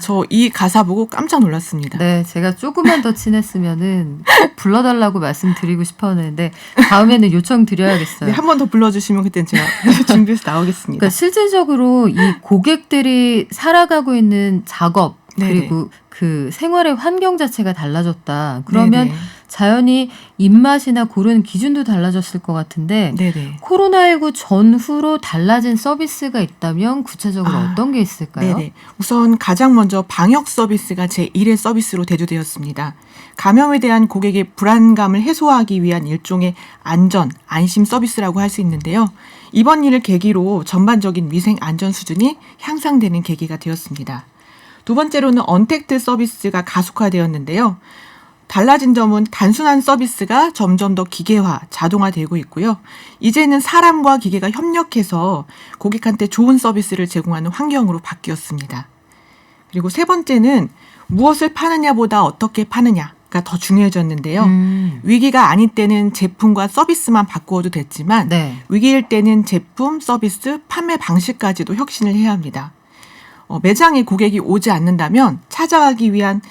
저 이 가사 보고 깜짝 놀랐습니다. 네, 제가 조금만 더 친했으면은 꼭 불러달라고 말씀드리고 싶었는데 다음에는 요청 드려야겠어요. 네, 한 번 더 불러주시면 그때는 제가 준비해서 나오겠습니다. 그러니까 실질적으로 이 고객들이 살아가고 있는 작업 그리고 그 생활의 환경 자체가 달라졌다. 그러면 네네. 자연히 입맛이나 고르는 기준도 달라졌을 것 같은데 네네. 코로나19 전후로 달라진 서비스가 있다면 구체적으로 어떤 게 있을까요? 네네. 우선 가장 먼저 방역 서비스가 제1의 서비스로 대두되었습니다. 감염에 대한 고객의 불안감을 해소하기 위한 일종의 안전, 안심 서비스라고 할 수 있는데요. 이번 일을 계기로 전반적인 위생 안전 수준이 향상되는 계기가 되었습니다. 두 번째로는 언택트 서비스가 가속화되었는데요. 달라진 점은 단순한 서비스가 점점 더 기계화, 자동화되고 있고요. 이제는 사람과 기계가 협력해서 고객한테 좋은 서비스를 제공하는 환경으로 바뀌었습니다. 그리고 세 번째는 무엇을 파느냐보다 어떻게 파느냐가 더 중요해졌는데요. 위기가 아닐 때는 제품과 서비스만 바꾸어도 됐지만 위기일 때는 제품, 서비스, 판매 방식까지도 혁신을 해야 합니다. 매장에 고객이 오지 않는다면 찾아가기 위한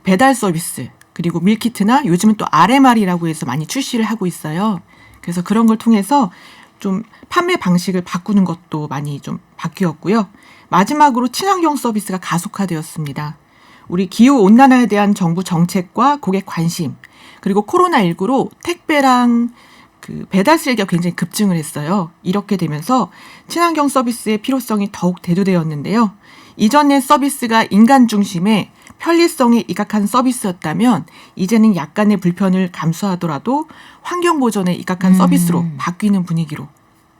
배달 서비스 그리고 밀키트나 요즘은 또 RMR이라고 해서 많이 출시를 하고 있어요. 그래서 그런 걸 통해서 좀 판매 방식을 바꾸는 것도 많이 좀 바뀌었고요. 마지막으로 친환경 서비스가 가속화되었습니다. 우리 기후온난화에 대한 정부 정책과 고객 관심 그리고 코로나19로 택배랑 그 배달 쓰레기가 굉장히 급증을 했어요. 이렇게 되면서 친환경 서비스의 필요성이 더욱 대두되었는데요. 이전의 서비스가 인간 중심의 편리성에 입각한 서비스였다면 이제는 약간의 불편을 감수하더라도 환경 보전에 입각한 서비스로 바뀌는 분위기로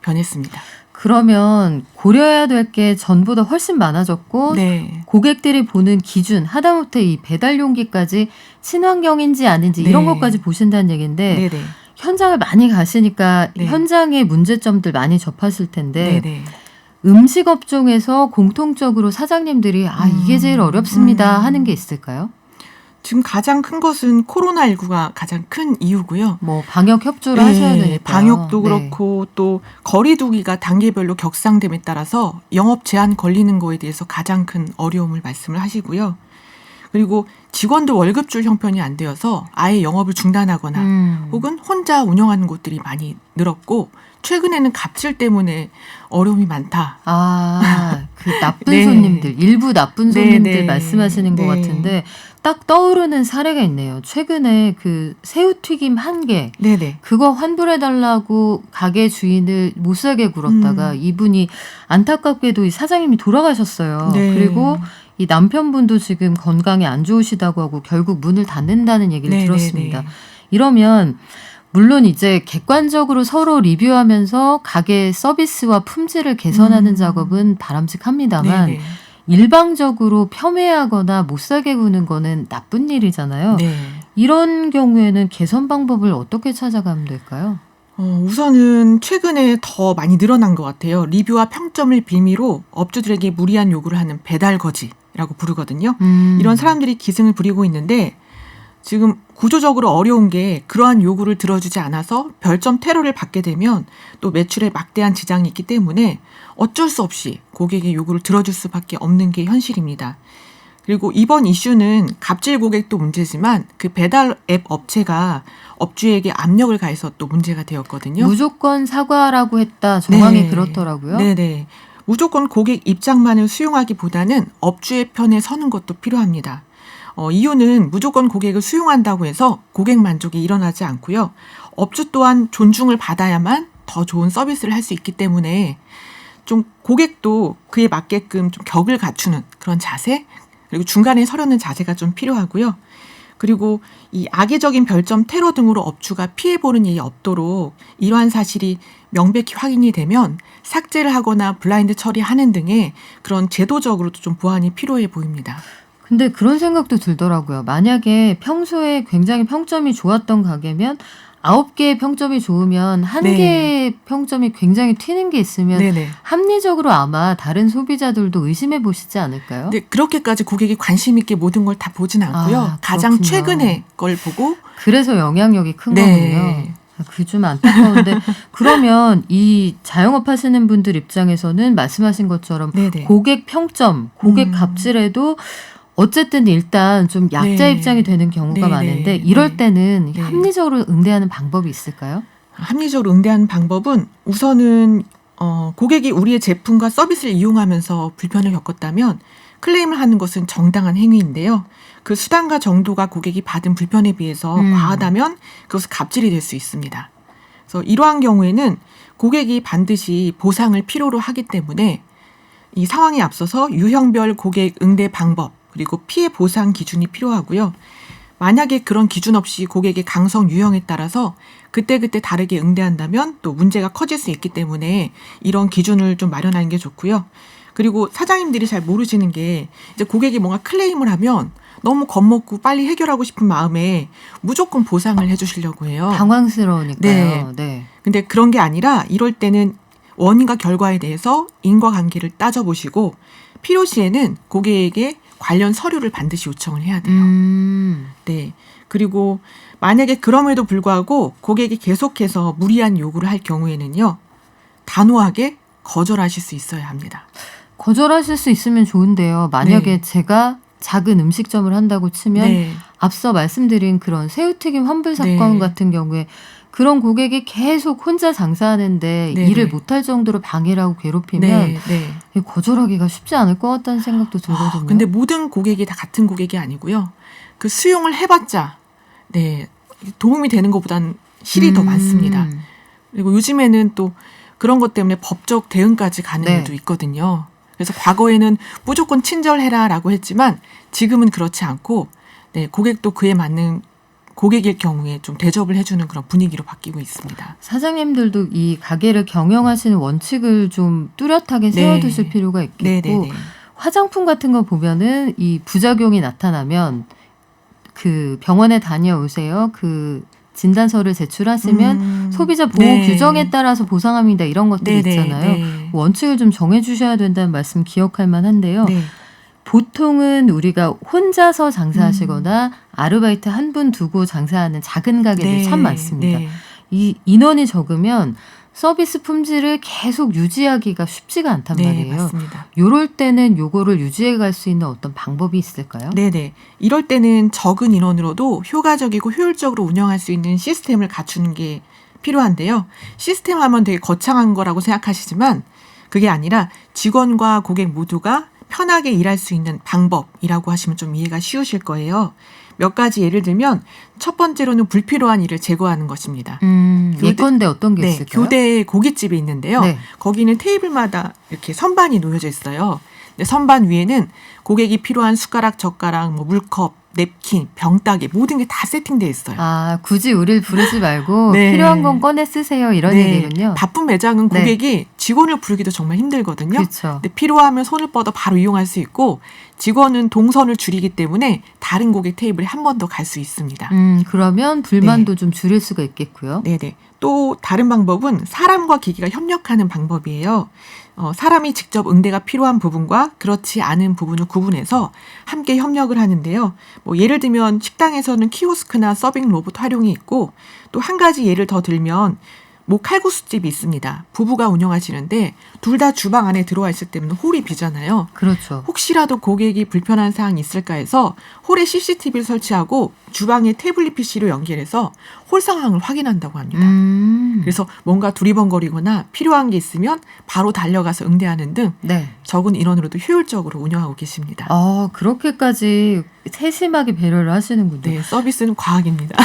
변했습니다. 그러면 고려해야 될 게 전보다 훨씬 많아졌고 고객들이 보는 기준 하다못해 이 배달 용기까지 친환경인지 아닌지 이런 것까지 보신다는 얘기인데 현장을 많이 가시니까 현장의 문제점들 많이 접하실 텐데 음식 업종에서 공통적으로 사장님들이 이게 제일 어렵습니다 하는 게 있을까요? 지금 가장 큰 것은 코로나19가 가장 큰 이유고요. 뭐 방역 협조를 하셔야 되니까 방역도 그렇고 또 거리 두기가 단계별로 격상됨에 따라서 영업 제한 걸리는 거에 대해서 가장 큰 어려움을 말씀을 하시고요. 그리고 직원들 월급 줄 형편이 안 되어서 아예 영업을 중단하거나 혹은 혼자 운영하는 곳들이 많이 늘었고 최근에는 갑질 때문에 어려움이 많다. 그 나쁜 손님들, 일부 나쁜 손님들 말씀하시는 것 같은데 딱 떠오르는 사례가 있네요. 최근에 그 새우튀김 1개 그거 환불해달라고 가게 주인을 못 살게 굴었다가 이분이 안타깝게도 이 사장님이 돌아가셨어요. 그리고 이 남편분도 지금 건강이 안 좋으시다고 하고 결국 문을 닫는다는 얘기를 들었습니다. 이러면 물론 이제 객관적으로 서로 리뷰하면서 가게 서비스와 품질을 개선하는 작업은 바람직합니다만 일방적으로 폄훼하거나 못 살게 구는 거는 나쁜 일이잖아요. 이런 경우에는 개선 방법을 어떻게 찾아가면 될까요? 우선은 최근에 더 많이 늘어난 것 같아요. 리뷰와 평점을 빌미로 업주들에게 무리한 요구를 하는 배달 거지라고 부르거든요. 이런 사람들이 기승을 부리고 있는데 지금 구조적으로 어려운 게 그러한 요구를 들어주지 않아서 별점 테러를 받게 되면 또 매출에 막대한 지장이 있기 때문에 어쩔 수 없이 고객의 요구를 들어줄 수밖에 없는 게 현실입니다. 그리고 이번 이슈는 갑질 고객도 문제지만 그 배달 앱 업체가 업주에게 압력을 가해서 또 문제가 되었거든요. 무조건 사과라고 했다. 정황이 그렇더라고요. 무조건 고객 입장만을 수용하기보다는 업주의 편에 서는 것도 필요합니다. 이유는 무조건 고객을 수용한다고 해서 고객 만족이 일어나지 않고요. 업주 또한 존중을 받아야만 더 좋은 서비스를 할 수 있기 때문에 좀 고객도 그에 맞게끔 좀 격을 갖추는 그런 자세, 그리고 중간에 서려는 자세가 좀 필요하고요. 그리고 이 악의적인 별점 테러 등으로 업주가 피해보는 일이 없도록 이러한 사실이 명백히 확인이 되면 삭제를 하거나 블라인드 처리하는 등의 그런 제도적으로도 좀 보완이 필요해 보입니다. 근데 그런 생각도 들더라고요. 만약에 평소에 굉장히 평점이 좋았던 가게면 9개의 평점이 좋으면 한 네. 개의 평점이 굉장히 튀는 게 있으면 네네. 합리적으로 아마 다른 소비자들도 의심해 보시지 않을까요? 근데 그렇게까지 고객이 관심 있게 모든 걸 다 보진 않고요. 아, 가장 그렇군요. 최근의 걸 보고 그래서 영향력이 큰 네. 거군요. 그게 좀 안타까운데 그러면 이 자영업 하시는 분들 입장에서는 말씀하신 것처럼 네네. 고객 평점, 고객 음. 갑질에도 어쨌든 일단 좀 약자 네. 입장이 되는 경우가 네, 많은데 네, 이럴 네. 때는 네. 합리적으로 응대하는 방법이 있을까요? 합리적으로 응대하는 방법은 우선은 고객이 우리의 제품과 서비스를 이용하면서 불편을 겪었다면 클레임을 하는 것은 정당한 행위인데요. 그 수단과 정도가 고객이 받은 불편에 비해서 과하다면 그것은 갑질이 될 수 있습니다. 그래서 이러한 경우에는 고객이 반드시 보상을 필요로 하기 때문에 이 상황에 앞서서 유형별 고객 응대 방법 그리고 피해 보상 기준이 필요하고요. 만약에 그런 기준 없이 고객의 강성 유형에 따라서 그때그때 다르게 응대한다면 또 문제가 커질 수 있기 때문에 이런 기준을 좀 마련하는 게 좋고요. 그리고 사장님들이 잘 모르시는 게 이제 고객이 뭔가 클레임을 하면 너무 겁먹고 빨리 해결하고 싶은 마음에 무조건 보상을 해주시려고 해요. 당황스러우니까요. 네. 네. 근데 그런 게 아니라 이럴 때는 원인과 결과에 대해서 인과관계를 따져보시고 필요시에는 고객에게 관련 서류를 반드시 요청을 해야 돼요. 네. 그리고 만약에 그럼에도 불구하고 고객이 계속해서 무리한 요구를 할 경우에는요. 단호하게 거절하실 수 있어야 합니다. 거절하실 수 있으면 좋은데요. 만약에 네. 제가 작은 음식점을 한다고 치면 네. 앞서 말씀드린 그런 새우튀김 환불 사건 네. 같은 경우에 그런 고객이 계속 혼자 장사하는데 네, 일을 네. 못할 정도로 방해를 하고 괴롭히면 네. 네. 이거 거절하기가 쉽지 않을 것 같다는 생각도 들거든요. 근데 모든 고객이 다 같은 고객이 아니고요. 그 수용을 해봤자 네 도움이 되는 것보다는 실이 더 많습니다. 그리고 요즘에는 또 그런 것 때문에 법적 대응까지 가는 네. 일도 있거든요. 그래서 과거에는 무조건 친절해라라고 했지만 지금은 그렇지 않고 네, 고객도 그에 맞는 고객일 경우에 좀 대접을 해주는 그런 분위기로 바뀌고 있습니다. 사장님들도 이 가게를 경영하시는 원칙을 좀 뚜렷하게 네. 세워두실 필요가 있겠고 네네네. 화장품 같은 거 보면은 이 부작용이 나타나면 그 병원에 다녀오세요. 그 진단서를 제출하시면 소비자 보호 네. 규정에 따라서 보상합니다. 이런 것들이 네네, 있잖아요. 네. 원칙을 좀 정해주셔야 된다는 말씀 기억할 만한데요. 네. 보통은 우리가 혼자서 장사하시거나 아르바이트 한 분 두고 장사하는 작은 가게들이 네. 참 많습니다. 네. 이 인원이 적으면 서비스 품질을 계속 유지하기가 쉽지가 않단 네, 말이에요. 맞습니다. 요럴 때는 요거를 유지해 갈 수 있는 어떤 방법이 있을까요? 네네. 이럴 때는 적은 인원으로도 효과적이고 효율적으로 운영할 수 있는 시스템을 갖추는 게 필요한데요. 시스템 하면 되게 거창한 거라고 생각하시지만 그게 아니라 직원과 고객 모두가 편하게 일할 수 있는 방법이라고 하시면 좀 이해가 쉬우실 거예요. 몇 가지 예를 들면 첫 번째로는 불필요한 일을 제거하는 것입니다. 예컨대 어떤 게 네, 있을까요? 교대 고깃집이 있는데요. 네. 거기는 테이블마다 이렇게 선반이 놓여져 있어요. 근데 선반 위에는 고객이 필요한 숟가락, 젓가락, 뭐 물컵, 냅킨, 병따개 모든 게 다 세팅돼 있어요. 아, 굳이 우리를 부르지 말고 네. 필요한 건 꺼내 쓰세요. 이런 네, 얘기군요. 바쁜 매장은 네. 고객이 직원을 부르기도 정말 힘들거든요. 그렇죠. 근데 필요하면 손을 뻗어 바로 이용할 수 있고 직원은 동선을 줄이기 때문에 다른 고객 테이블에 한 번 더 갈 수 있습니다. 그러면 불만도 좀 줄일 수가 있겠고요. 네네. 또 다른 방법은 사람과 기기가 협력하는 방법이에요. 사람이 직접 응대가 필요한 부분과 그렇지 않은 부분을 구분해서 함께 협력을 하는데요. 뭐 예를 들면 식당에서는 키오스크나 서빙 로봇 활용이 있고 또 한 가지 예를 더 들면 뭐 칼국수집이 있습니다. 부부가 운영하시는데 둘 다 주방 안에 들어와 있을 때는 홀이 비잖아요. 그렇죠. 혹시라도 고객이 불편한 사항이 있을까 해서 홀에 CCTV를 설치하고 주방에 태블릿 PC로 연결해서 홀 상황을 확인한다고 합니다. 그래서 뭔가 두리번거리거나 필요한 게 있으면 바로 달려가서 응대하는 등 네. 적은 인원으로도 효율적으로 운영하고 계십니다. 그렇게까지 세심하게 배려를 하시는군요. 네, 서비스는 과학입니다.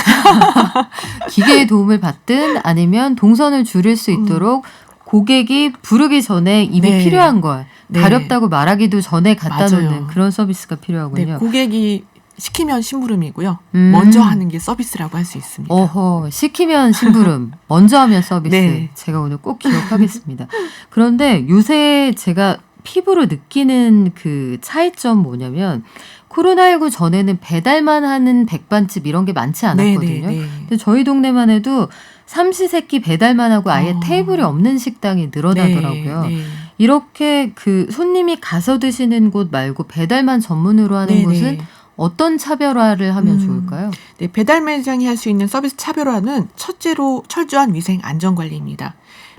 기계의 도움을 받든 아니면 동선을 줄일 수 있도록 고객이 부르기 전에 이미 네. 필요한 걸 네. 가렵다고 말하기도 전에 갖다 맞아요. 놓는 그런 서비스가 네, 필요하군요. 고객이 시키면 심부름이고요. 음. 먼저 하는 게 서비스라고 할 수 있습니다. 어허, 시키면 심부름, 먼저 하면 서비스. 네. 제가 오늘 꼭 기억하겠습니다. 그런데 요새 제가 피부로 느끼는 그 차이점 뭐냐면 코로나19 전에는 배달만 하는 백반집 이런 게 많지 않았거든요. 네. 근데 저희 동네만 해도 삼시세끼 배달만 하고 아예 어. 테이블이 없는 식당이 늘어나더라고요. 네. 이렇게 그 손님이 가서 드시는 곳 말고 배달만 전문으로 하는 네, 곳은 네. 어떤 차별화를 하면 음. 좋을까요? 네, 배달 매장이 할 수 있는 서비스 차별화는 첫째로 철저한 위생 안전 관리입니다.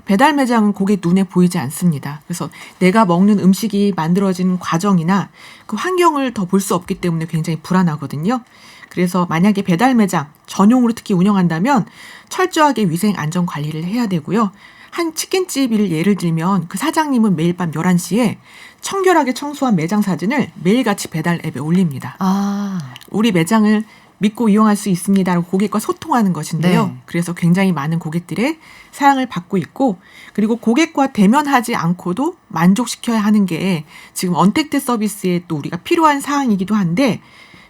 배달 매장은 고객 눈에 보이지 않습니다. 그래서 내가 먹는 음식이 만들어진 과정이나 그 환경을 더 볼 수 없기 때문에 굉장히 불안하거든요. 그래서 만약에 배달 매장 전용으로 특히 운영한다면 철저하게 위생 안전 관리를 해야 되고요. 한 치킨집을 예를 들면 그 사장님은 매일 밤 11시에 청결하게 청소한 매장 사진을 매일같이 배달 앱에 올립니다. 아, 우리 매장을 믿고 이용할 수 있습니다라고 고객과 소통하는 것인데요. 네. 그래서 굉장히 많은 고객들의 사랑을 받고 있고 그리고 고객과 대면하지 않고도 만족시켜야 하는 게 지금 언택트 서비스에 또 우리가 필요한 사항이기도 한데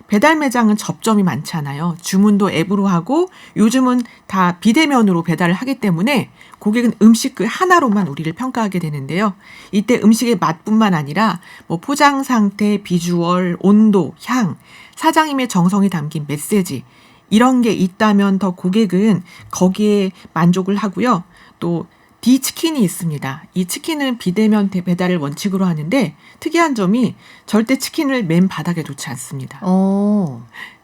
배달 매장은 접점이 많잖아요. 주문도 앱으로 하고 요즘은 다 비대면으로 배달을 하기 때문에 고객은 음식 그 하나로만 우리를 평가하게 되는데요. 이때 음식의 맛뿐만 아니라 뭐 포장 상태, 비주얼, 온도, 향, 사장님의 정성이 담긴 메시지 이런 게 있다면 더 고객은 거기에 만족을 하고요. 또 디치킨이 있습니다. 이 치킨은 비대면 배달을 원칙으로 하는데 특이한 점이 절대 치킨을 맨 바닥에 놓지 않습니다.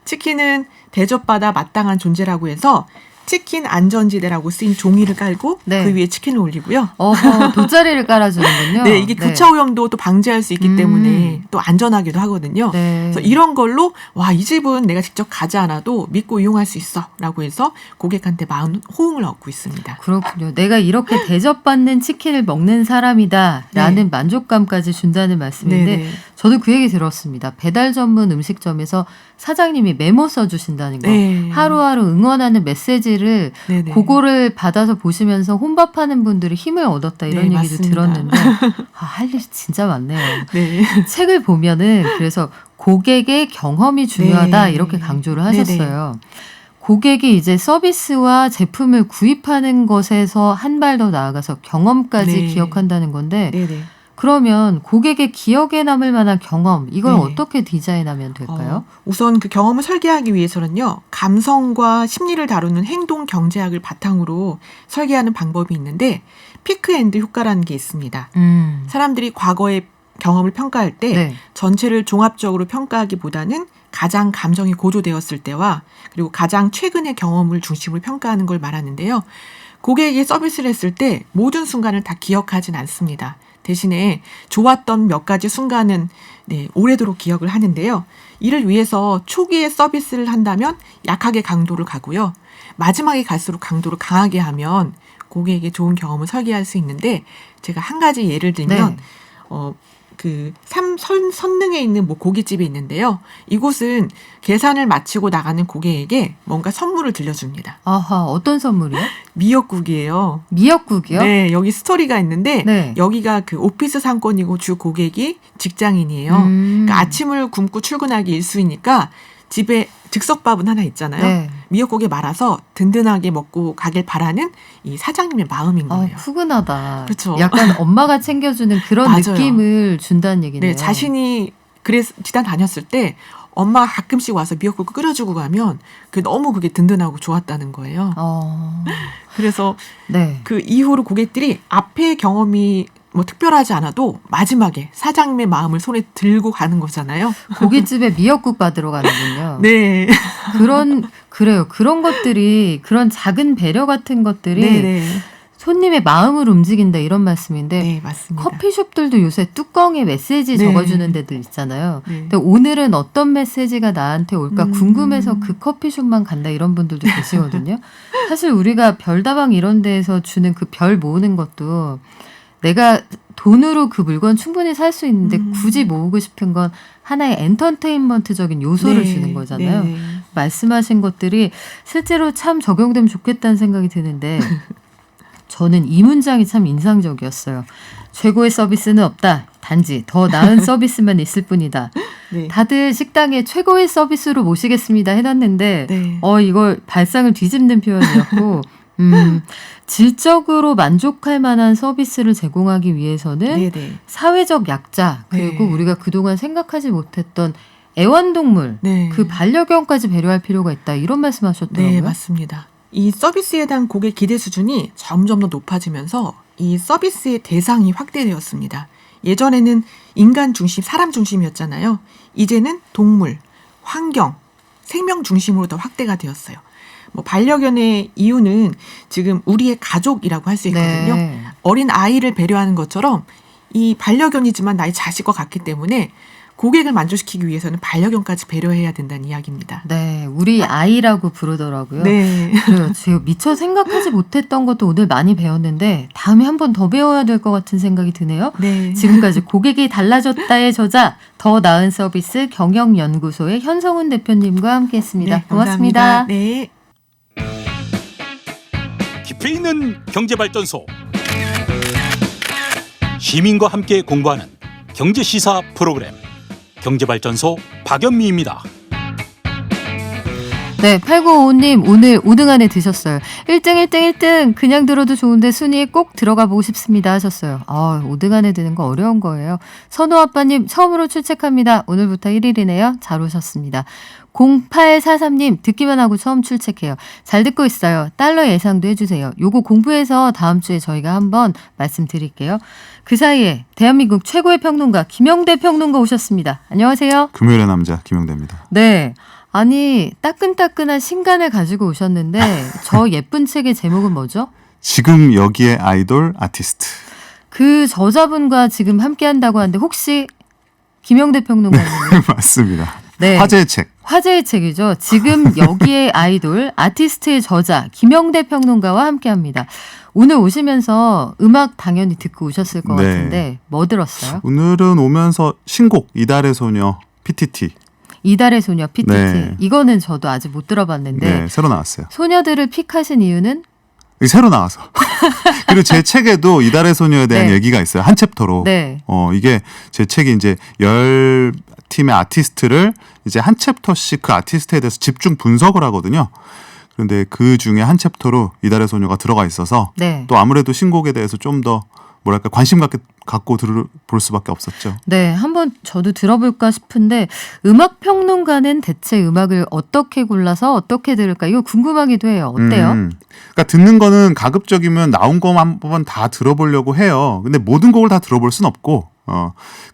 치킨은 대접받아 마땅한 존재라고 해서 치킨 안전지대라고 쓰인 종이를 깔고 네. 그 위에 치킨을 올리고요. 어허, 돗자리를 깔아주는군요. 네, 이게 교차 오염도 또 방지할 수 있기 때문에 또 안전하기도 하거든요. 네. 그래서 이런 걸로 와, 이 집은 내가 직접 가지 않아도 믿고 이용할 수 있어라고 해서 고객한테 마음 호응을 얻고 있습니다. 그렇군요. 내가 이렇게 대접받는 치킨을 먹는 사람이다라는 네. 만족감까지 준다는 말씀인데 네네. 저도 그 얘기 들었습니다. 배달 전문 음식점에서 사장님이 메모 써주신다는 거. 네. 하루하루 응원하는 메시지를 네네. 그거를 받아서 보시면서 혼밥하는 분들이 힘을 얻었다 이런 네, 얘기도 맞습니다. 들었는데 할 일이 진짜 많네요. 네. 책을 보면은 그래서 고객의 경험이 중요하다 네. 이렇게 강조를 네네. 하셨어요. 고객이 이제 서비스와 제품을 구입하는 것에서 한 발 더 나아가서 경험까지 네. 기억한다는 건데 네네. 그러면 고객의 기억에 남을 만한 경험 이걸 네. 어떻게 디자인하면 될까요? 우선 그 경험을 설계하기 위해서는요. 감성과 심리를 다루는 행동 경제학을 바탕으로 설계하는 방법이 있는데 피크앤드 효과라는 게 있습니다. 사람들이 과거의 경험을 평가할 때 네. 전체를 종합적으로 평가하기보다는 가장 감정이 고조되었을 때와 그리고 가장 최근의 경험을 중심으로 평가하는 걸 말하는데요. 고객에게 서비스를 했을 때 모든 순간을 다 기억하진 않습니다. 대신에 좋았던 몇 가지 순간은 오래도록 기억을 하는데요. 이를 위해서 초기에 서비스를 한다면 약하게 강도를 가고요. 마지막에 갈수록 강도를 강하게 하면 고객에게 좋은 경험을 설계할 수 있는데 제가 한 가지 예를 들면 선능에 있는 고깃집이 있는데요. 이곳은 계산을 마치고 나가는 고객에게 뭔가 선물을 들려줍니다. 아하, 어떤 선물이요? 미역국이에요. 미역국이요? 네, 여기 스토리가 있는데 네. 여기가 그 오피스 상권이고 주 고객이 직장인이에요. 그러니까 아침을 굶고 출근하기 일수이니까 집에 즉석밥은 하나 있잖아요. 네. 미역국에 말아서 든든하게 먹고 가길 바라는 이 사장님의 마음인 거예요. 푸근하다. 그렇죠. 약간 엄마가 챙겨주는 그런 맞아요. 느낌을 준다는 얘기네요. 네, 자신이 지단 다녔을 때 엄마가 가끔씩 와서 미역국을 끓여주고 가면 너무 그게 든든하고 좋았다는 거예요. 그래서 네. 그 이후로 고객들이 앞의 경험이 특별하지 않아도 마지막에 사장님의 마음을 손에 들고 가는 거잖아요. 고깃집에 미역국 받으러 가는군요. 네. 그래요. 그런 것들이, 그런 작은 배려 같은 것들이 네네. 손님의 마음을 움직인다 이런 말씀인데 네, 맞습니다. 커피숍들도 요새 뚜껑에 메시지 네. 적어주는 데들 있잖아요. 네. 근데 오늘은 어떤 메시지가 나한테 올까 궁금해서 그 커피숍만 간다 이런 분들도 계시거든요. 사실 우리가 별다방 이런 데에서 주는 그 별 모으는 것도 내가 돈으로 그 물건 충분히 살 수 있는데 굳이 모으고 싶은 건 하나의 엔터테인먼트적인 요소를 주는 거잖아요. 네. 말씀하신 것들이 실제로 참 적용되면 좋겠다는 생각이 드는데 저는 이 문장이 참 인상적이었어요. 최고의 서비스는 없다. 단지 더 나은 서비스만 있을 뿐이다. 네. 다들 식당에 최고의 서비스로 모시겠습니다 해놨는데 네. 이걸 발상을 뒤집는 표현이었고 질적으로 만족할 만한 서비스를 제공하기 위해서는 네, 네. 사회적 약자 그리고 네. 우리가 그동안 생각하지 못했던 애완동물 네. 그 반려견까지 배려할 필요가 있다 이런 말씀하셨더라고요. 네, 맞습니다. 이 서비스에 대한 고객 기대 수준이 점점 더 높아지면서 이 서비스의 대상이 확대되었습니다. 예전에는 인간 중심, 사람 중심이었잖아요. 이제는 동물, 환경, 생명 중심으로 더 확대가 되었어요. 뭐 반려견의 이유는 지금 우리의 가족이라고 할 수 있거든요. 네. 어린 아이를 배려하는 것처럼 이 반려견이지만 나의 자식과 같기 때문에 고객을 만족시키기 위해서는 반려견까지 배려해야 된다는 이야기입니다. 네, 우리 아이라고 부르더라고요. 네. 그래요. 제가 미처 생각하지 못했던 것도 오늘 많이 배웠는데 다음에 한 번 더 배워야 될 것 같은 생각이 드네요. 네. 지금까지 고객이 달라졌다의 저자 더 나은 서비스 경영연구소의 현성훈 대표님과 함께했습니다. 네, 고맙습니다. 감사합니다. 네. 깊이 있는 경제발전소 시민과 함께 공부하는 경제시사 프로그램 경제발전소 박연미입니다. 네, 8955님 오늘 5등 안에 드셨어요. 1등 그냥 들어도 좋은데 순위에 꼭 들어가 보고 싶습니다 하셨어요. 5등 안에 드는 거 어려운 거예요. 선호 아빠님 처음으로 출첵합니다. 오늘부터 1일이네요. 잘 오셨습니다. 0843님 듣기만 하고 처음 출첵해요. 잘 듣고 있어요. 달러 예상도 해주세요. 요거 공부해서 다음 주에 저희가 한번 말씀드릴게요. 그 사이에 대한민국 최고의 평론가 김영대 평론가 오셨습니다. 안녕하세요. 금요일의 남자 김영대입니다. 네. 아니 따끈따끈한 신간을 가지고 오셨는데 저 예쁜 책의 제목은 뭐죠? 지금 여기에 아이돌 아티스트. 그 저자분과 지금 함께한다고 하는데 혹시 김영대 평론가님? 맞습니다. 네. 화제의 책. 화제의 책이죠. 지금 여기에 아이돌 아티스트의 저자 김영대 평론가와 함께합니다. 오늘 오시면서 음악 당연히 듣고 오셨을 것 네. 같은데 뭐 들었어요? 오늘은 오면서 신곡 이달의 소녀 PTT. 이달의 소녀 PTT. 네. 이거는 저도 아직 못 들어봤는데 네, 새로 나왔어요. 소녀들을 픽하신 이유는? 새로 나와서. 그리고 제 책에도 이달의 소녀에 대한 네. 얘기가 있어요. 한 챕터로. 네. 이게 제 책이 이제 10팀의 아티스트를 이제 한 챕터씩 그 아티스트에 대해서 집중 분석을 하거든요. 그런데 그 중에 한 챕터로 이달의 소녀가 들어가 있어서 네. 또 아무래도 신곡에 대해서 좀 더 뭐랄까 관심 갖고 볼 수밖에 없었죠. 네, 한번 저도 들어볼까 싶은데 음악 평론가는 대체 음악을 어떻게 골라서 어떻게 들을까 이거 궁금하기도 해요. 어때요? 그러니까 듣는 거는 가급적이면 나온 것만 한번 다 들어보려고 해요. 근데 모든 곡을 다 들어볼 순 없고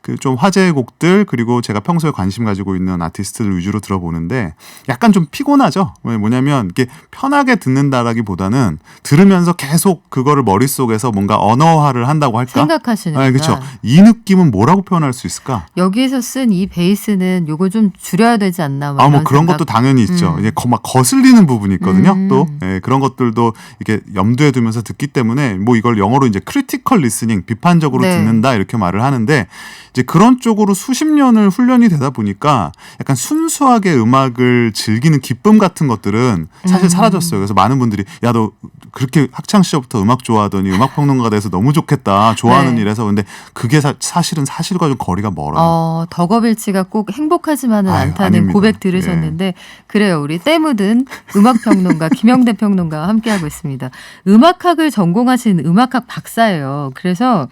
그 좀 화제의 곡들 그리고 제가 평소에 관심 가지고 있는 아티스트들 위주로 들어보는데 약간 좀 피곤하죠. 뭐냐면 이게 편하게 듣는다라기보다는 들으면서 계속 그거를 머릿속에서 뭔가 언어화를 한다고 할까? 생각하시는구나. 그렇죠. 이 느낌은 뭐라고 표현할 수 있을까? 여기에서 쓴 이 베이스는 요거 좀 줄여야 되지 않나? 뭐 이런 그런 생각. 것도 당연히 있죠. 이게 막 거슬리는 부분이 있거든요. 음. 또 그런 것들도 이렇게 염두에 두면서 듣기 때문에 뭐 이걸 영어로 이제 크리티컬 리스닝 비판적으로 네. 듣는다 이렇게 말을 하는데 이제 그런 쪽으로 수십 년을 훈련이 되다 보니까 약간 순수하게 음악을 즐기는 기쁨 같은 것들은 사실 사라졌어요. 그래서 많은 분들이 야 너 그렇게 학창 시절부터 음악 좋아하더니 음악 평론가가 돼서 너무 좋겠다. 좋아하는 네. 일에서 근데 그게 사실은 사실과 좀 거리가 멀어요. 덕업일치가 꼭 행복하지만은 아유, 않다는 아닙니다. 고백 들으셨는데 그래요. 우리 때 묻은 음악 평론가 김영대 평론가와 함께하고 있습니다. 음악학을 전공하신 음악학 박사예요. 그래서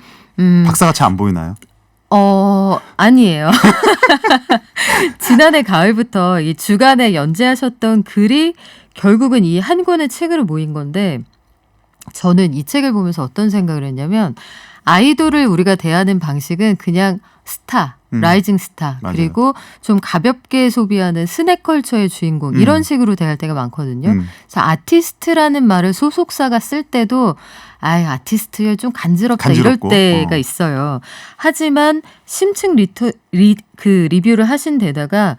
박사같이 안 보이나요? 아니에요. 지난해 가을부터 이 주간에 연재하셨던 글이 결국은 이 한 권의 책으로 모인 건데 저는 이 책을 보면서 어떤 생각을 했냐면 아이돌을 우리가 대하는 방식은 그냥 스타, 라이징 스타, 맞아요. 그리고 좀 가볍게 소비하는 스낵 컬처의 주인공 이런 식으로 대할 때가 많거든요. 그래서 아티스트라는 말을 소속사가 쓸 때도 아티스트열 좀 간지럽다 이럴 간지럽고, 때가 있어요. 하지만 심층 리뷰를 하신 데다가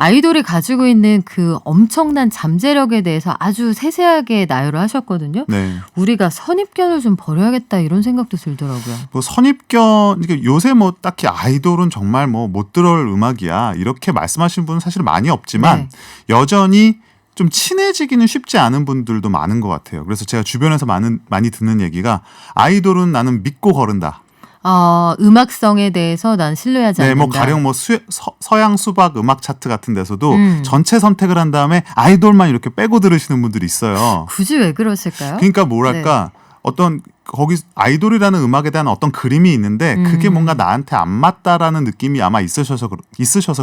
아이돌이 가지고 있는 그 엄청난 잠재력에 대해서 아주 세세하게 나열을 하셨거든요. 네. 우리가 선입견을 좀 버려야겠다 이런 생각도 들더라고요. 뭐 선입견, 이게 요새 뭐 딱히 아이돌은 정말 뭐 못 들을 음악이야 이렇게 말씀하시는 분은 사실 많이 없지만 네. 여전히 좀 친해지기는 쉽지 않은 분들도 많은 것 같아요. 그래서 제가 주변에서 많이 듣는 얘기가 아이돌은 나는 믿고 거른다. 음악성에 대해서 난 신뢰하지 네, 않는다. 뭐 가령 뭐 서양 수박 음악 차트 같은 데서도 음. 전체 선택을 한 다음에 아이돌만 이렇게 빼고 들으시는 분들이 있어요. 굳이 왜 그러실까요? 그러니까 뭐랄까 어떤 거기 아이돌이라는 음악에 대한 어떤 그림이 있는데 그게 뭔가 나한테 안 맞다라는 느낌이 아마 있으셔서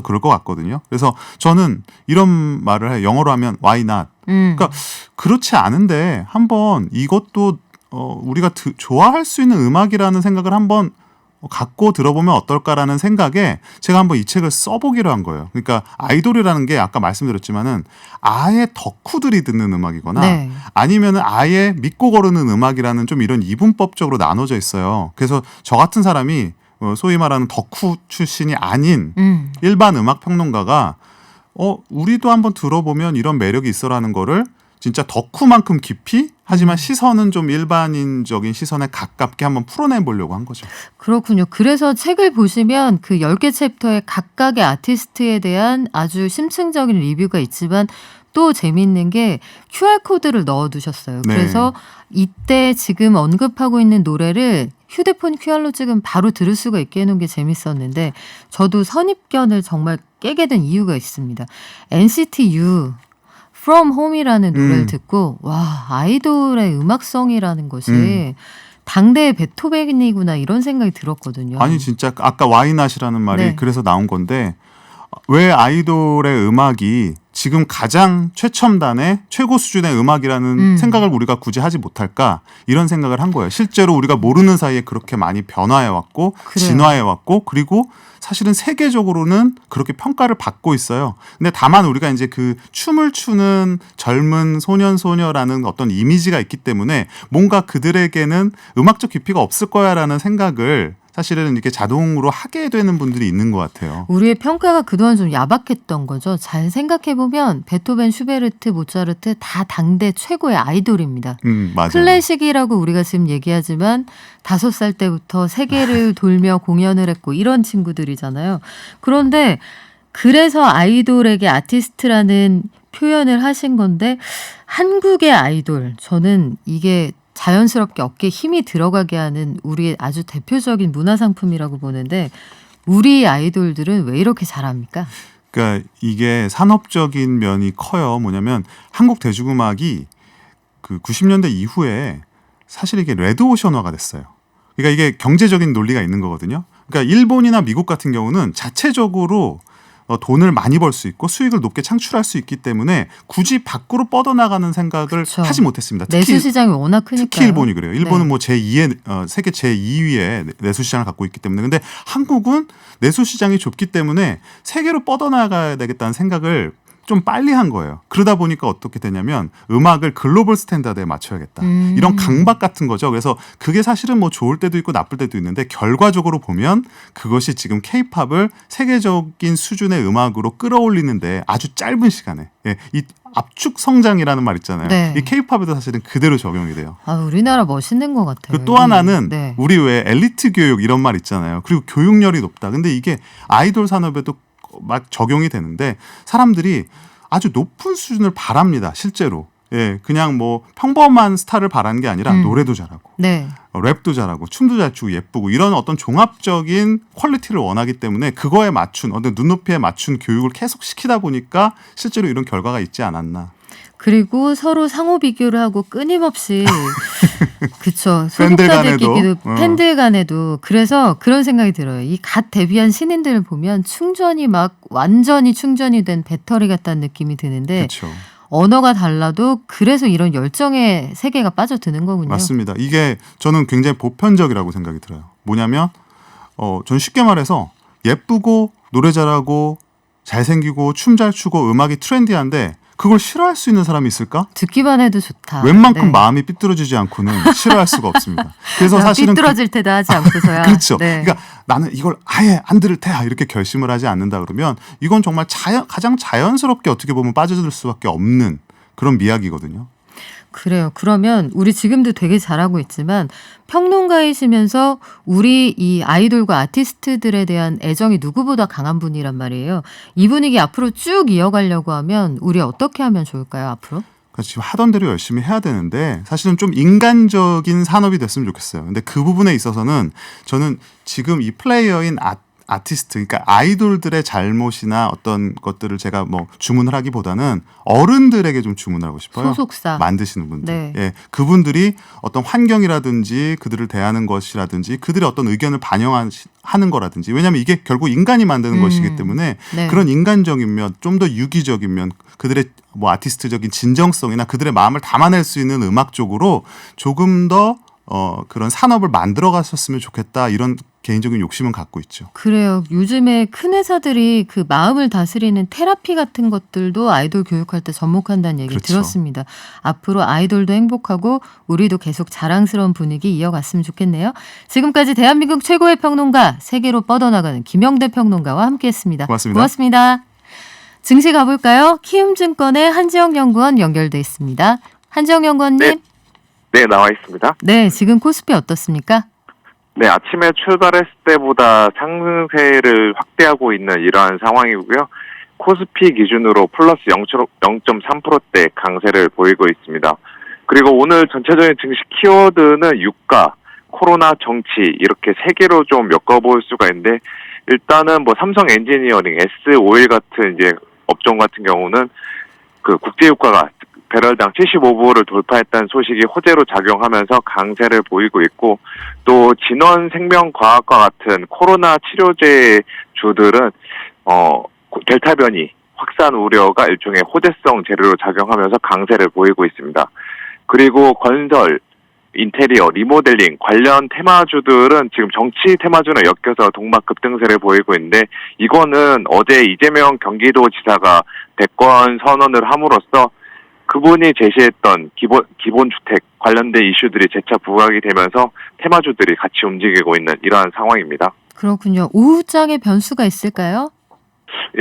그럴 것 같거든요. 그래서 저는 이런 말을 해요. 영어로 하면 why not? 그러니까 그렇지 않은데 한번 이것도 우리가 좋아할 수 있는 음악이라는 생각을 한번 갖고 들어보면 어떨까라는 생각에 제가 한번 이 책을 써보기로 한 거예요. 그러니까 아이돌이라는 게 아까 말씀드렸지만은 아예 덕후들이 듣는 음악이거나 네. 아니면은 아예 믿고 거르는 음악이라는 좀 이런 이분법적으로 나눠져 있어요. 그래서 저 같은 사람이 소위 말하는 덕후 출신이 아닌 일반 음악 평론가가 우리도 한번 들어보면 이런 매력이 있어라는 거를 진짜 덕후만큼 깊이 하지만 시선은 좀 일반인적인 시선에 가깝게 한번 풀어내 보려고 한 거죠. 그렇군요. 그래서 책을 보시면 그 10개 챕터에 각각의 아티스트에 대한 아주 심층적인 리뷰가 있지만 또 재미있는 게 QR코드를 넣어두셨어요. 네. 그래서 이때 지금 언급하고 있는 노래를 휴대폰 QR로 찍으면 바로 들을 수가 있게 해놓은 게 재밌었는데 저도 선입견을 정말 깨게 된 이유가 있습니다. NCT U From Home이라는 노래를 듣고 와 아이돌의 음악성이라는 것이 당대의 베토벤이구나 이런 생각이 들었거든요. 아니 진짜 아까 와이낫이라는 말이 네. 그래서 나온 건데 왜 아이돌의 음악이 지금 가장 최첨단의 최고 수준의 음악이라는 생각을 우리가 굳이 하지 못할까 이런 생각을 한 거예요. 실제로 우리가 모르는 사이에 그렇게 많이 변화해왔고 그래요. 진화해왔고 그리고 사실은 세계적으로는 그렇게 평가를 받고 있어요. 근데 다만 우리가 이제 그 춤을 추는 젊은 소년소녀라는 어떤 이미지가 있기 때문에 뭔가 그들에게는 음악적 깊이가 없을 거야라는 생각을 사실은 이렇게 자동으로 하게 되는 분들이 있는 것 같아요. 우리의 평가가 그동안 좀 야박했던 거죠. 잘 생각해보면 베토벤, 슈베르트, 모차르트 다 당대 최고의 아이돌입니다. 맞아요. 클래식이라고 우리가 지금 얘기하지만 5살 때부터 세계를 돌며 공연을 했고 이런 친구들이잖아요. 그런데 그래서 아이돌에게 아티스트라는 표현을 하신 건데 한국의 아이돌 저는 이게 자연스럽게 어깨에 힘이 들어가게 하는 우리의 아주 대표적인 문화상품이라고 보는데 우리 아이돌들은 왜 이렇게 잘합니까? 그러니까 이게 산업적인 면이 커요. 뭐냐면 한국 대중음악이 그 90년대 이후에 사실 이게 레드오션화가 됐어요. 그러니까 이게 경제적인 논리가 있는 거거든요. 그러니까 일본이나 미국 같은 경우는 자체적으로 돈을 많이 벌 수 있고 수익을 높게 창출할 수 있기 때문에 굳이 밖으로 뻗어나가는 생각을 그쵸. 하지 못했습니다. 내수 시장이 워낙 크니까요. 특히 일본이 그래요. 일본은 네. 뭐 제2의 세계 제2위의 내수 시장을 갖고 있기 때문에 근데 한국은 내수 시장이 좁기 때문에 세계로 뻗어나가야 되겠다는 생각을 좀 빨리 한 거예요. 그러다 보니까 어떻게 되냐면 음악을 글로벌 스탠다드에 맞춰야겠다. 이런 강박 같은 거죠. 그래서 그게 사실은 뭐 좋을 때도 있고 나쁠 때도 있는데 결과적으로 보면 그것이 지금 K-팝을 세계적인 수준의 음악으로 끌어올리는데 아주 짧은 시간에 이 압축 성장이라는 말 있잖아요. 네. 이 K-팝에도 사실은 그대로 적용이 돼요. 우리나라 멋있는 것 같아요. 또 하나는 네. 우리 왜 엘리트 교육 이런 말 있잖아요. 그리고 교육열이 높다. 근데 이게 아이돌 산업에도 막 적용이 되는데 사람들이 아주 높은 수준을 바랍니다. 실제로. 예, 그냥 뭐 평범한 스타를 바라는 게 아니라 노래도 잘하고 네. 랩도 잘하고 춤도 잘 추고 예쁘고 이런 어떤 종합적인 퀄리티를 원하기 때문에 그거에 맞춘 어떤 눈높이에 맞춘 교육을 계속 시키다 보니까 실제로 이런 결과가 있지 않았나. 그리고 서로 상호 비교를 하고 끊임없이 그쵸 팬들 소속사들끼리도 간에도, 팬들 간에도 그래서 그런 생각이 들어요. 이 갓 데뷔한 신인들을 보면 충전이 막 완전히 충전이 된 배터리 같다는 느낌이 드는데 그렇죠. 언어가 달라도 그래서 이런 열정의 세계가 빠져드는 거군요. 맞습니다. 이게 저는 굉장히 보편적이라고 생각이 들어요. 뭐냐면 전 쉽게 말해서 예쁘고 노래 잘하고 잘생기고 춤 잘 추고 음악이 트렌디한데 그걸 싫어할 수 있는 사람이 있을까? 듣기만 해도 좋다. 웬만큼 네. 마음이 삐뚤어지지 않고는 싫어할 수가 없습니다. 그래서 사실은 삐뚤어질 테다 하지 않고서야. 그렇죠. 네. 그러니까 나는 이걸 아예 안 들을 테야 이렇게 결심을 하지 않는다 그러면 이건 정말 가장 자연스럽게 어떻게 보면 빠져들 수밖에 없는 그런 미학이거든요. 그래요. 그러면 우리 지금도 되게 잘하고 있지만 평론가이시면서 우리 이 아이돌과 아티스트들에 대한 애정이 누구보다 강한 분이란 말이에요. 이 분위기 앞으로 쭉 이어가려고 하면 우리 어떻게 하면 좋을까요, 앞으로? 그래서 지금 하던 대로 열심히 해야 되는데 사실은 좀 인간적인 산업이 됐으면 좋겠어요. 근데 그 부분에 있어서는 저는 지금 이 플레이어인 아티스트, 그러니까 아이돌들의 잘못이나 어떤 것들을 제가 뭐 주문을 하기보다는 어른들에게 좀 주문을 하고 싶어요. 소속사. 만드시는 분들. 네. 예, 그분들이 어떤 환경이라든지 그들을 대하는 것이라든지 그들의 어떤 의견을 반영하는 거라든지 왜냐하면 이게 결국 인간이 만드는 것이기 때문에 네. 그런 인간적인 면, 좀 더 유기적인 면, 그들의 뭐 아티스트적인 진정성이나 그들의 마음을 담아낼 수 있는 음악 쪽으로 조금 더 그런 산업을 만들어 갔었으면 좋겠다 이런 개인적인 욕심은 갖고 있죠. 그래요. 요즘에 큰 회사들이 그 마음을 다스리는 테라피 같은 것들도 아이돌 교육할 때 접목한다는 얘기 그렇죠. 들었습니다. 앞으로 아이돌도 행복하고 우리도 계속 자랑스러운 분위기 이어갔으면 좋겠네요. 지금까지 대한민국 최고의 평론가, 세계로 뻗어나가는 김영대 평론가와 함께했습니다. 고맙습니다. 고맙습니다. 증시 가볼까요? 키움증권의 한지영 연구원 연결돼 있습니다. 한지영 연구원님. 네, 나와 있습니다. 네, 지금 코스피 어떻습니까? 네, 아침에 출발했을 때보다 상승세를 확대하고 있는 이러한 상황이고요. 코스피 기준으로 플러스 0.3%대 강세를 보이고 있습니다. 그리고 오늘 전체적인 증시 키워드는 유가, 코로나, 정치 이렇게 세 개로 좀 엮어볼 수가 있는데 일단은 뭐 삼성 엔지니어링, S-오일 같은 이제 업종 같은 경우는 그 국제 유가가 배럴당 75불을 돌파했다는 소식이 호재로 작용하면서 강세를 보이고 있고 또 진원생명과학과 같은 코로나 치료제 주들은 델타 변이 확산 우려가 일종의 호재성 재료로 작용하면서 강세를 보이고 있습니다. 그리고 건설, 인테리어, 리모델링 관련 테마주들은 지금 정치 테마주랑 엮여서 동막 급등세를 보이고 있는데 이거는 어제 이재명 경기도지사가 대권 선언을 함으로써 그분이 제시했던 기본주택 관련된 이슈들이 재차 부각이 되면서 테마주들이 같이 움직이고 있는 이러한 상황입니다. 그렇군요. 오후장에 변수가 있을까요?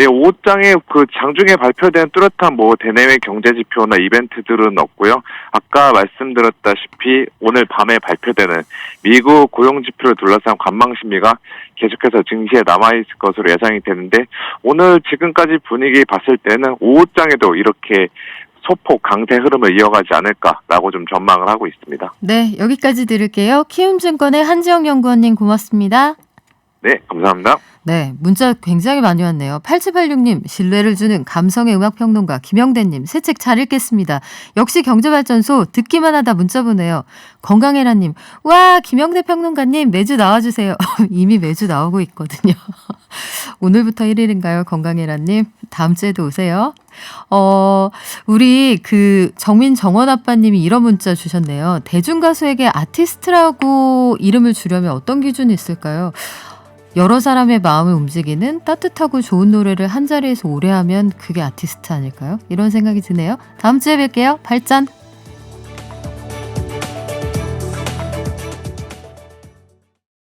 예, 오후장에 그 장중에 발표된 뚜렷한 뭐 대내외 경제 지표나 이벤트들은 없고요. 아까 말씀드렸다시피 오늘 밤에 발표되는 미국 고용 지표를 둘러싼 관망 심리가 계속해서 증시에 남아있을 것으로 예상이 되는데 오늘 지금까지 분위기 봤을 때는 오후장에도 이렇게 소폭 강세 흐름을 이어가지 않을까라고 좀 전망을 하고 있습니다. 네, 여기까지 들을게요. 키움증권의 한지영 연구원님 고맙습니다. 네, 감사합니다. 네, 문자 굉장히 많이 왔네요. 8786님, 신뢰를 주는 감성의 음악평론가 김영대님, 새 책 잘 읽겠습니다. 역시 경제발전소 듣기만 하다 문자 보내요. 건강해라님, 와, 김영대 평론가님 매주 나와주세요. 이미 매주 나오고 있거든요. 오늘부터 1일인가요, 건강해라님? 다음 주에도 오세요. 우리 그 정원 아빠님이 이런 문자 주셨네요. 대중가수에게 아티스트라고 이름을 주려면 어떤 기준이 있을까요? 여러 사람의 마음을 움직이는 따뜻하고 좋은 노래를 한자리에서 오래 하면 그게 아티스트 아닐까요? 이런 생각이 드네요. 다음 주에 뵐게요. 발전!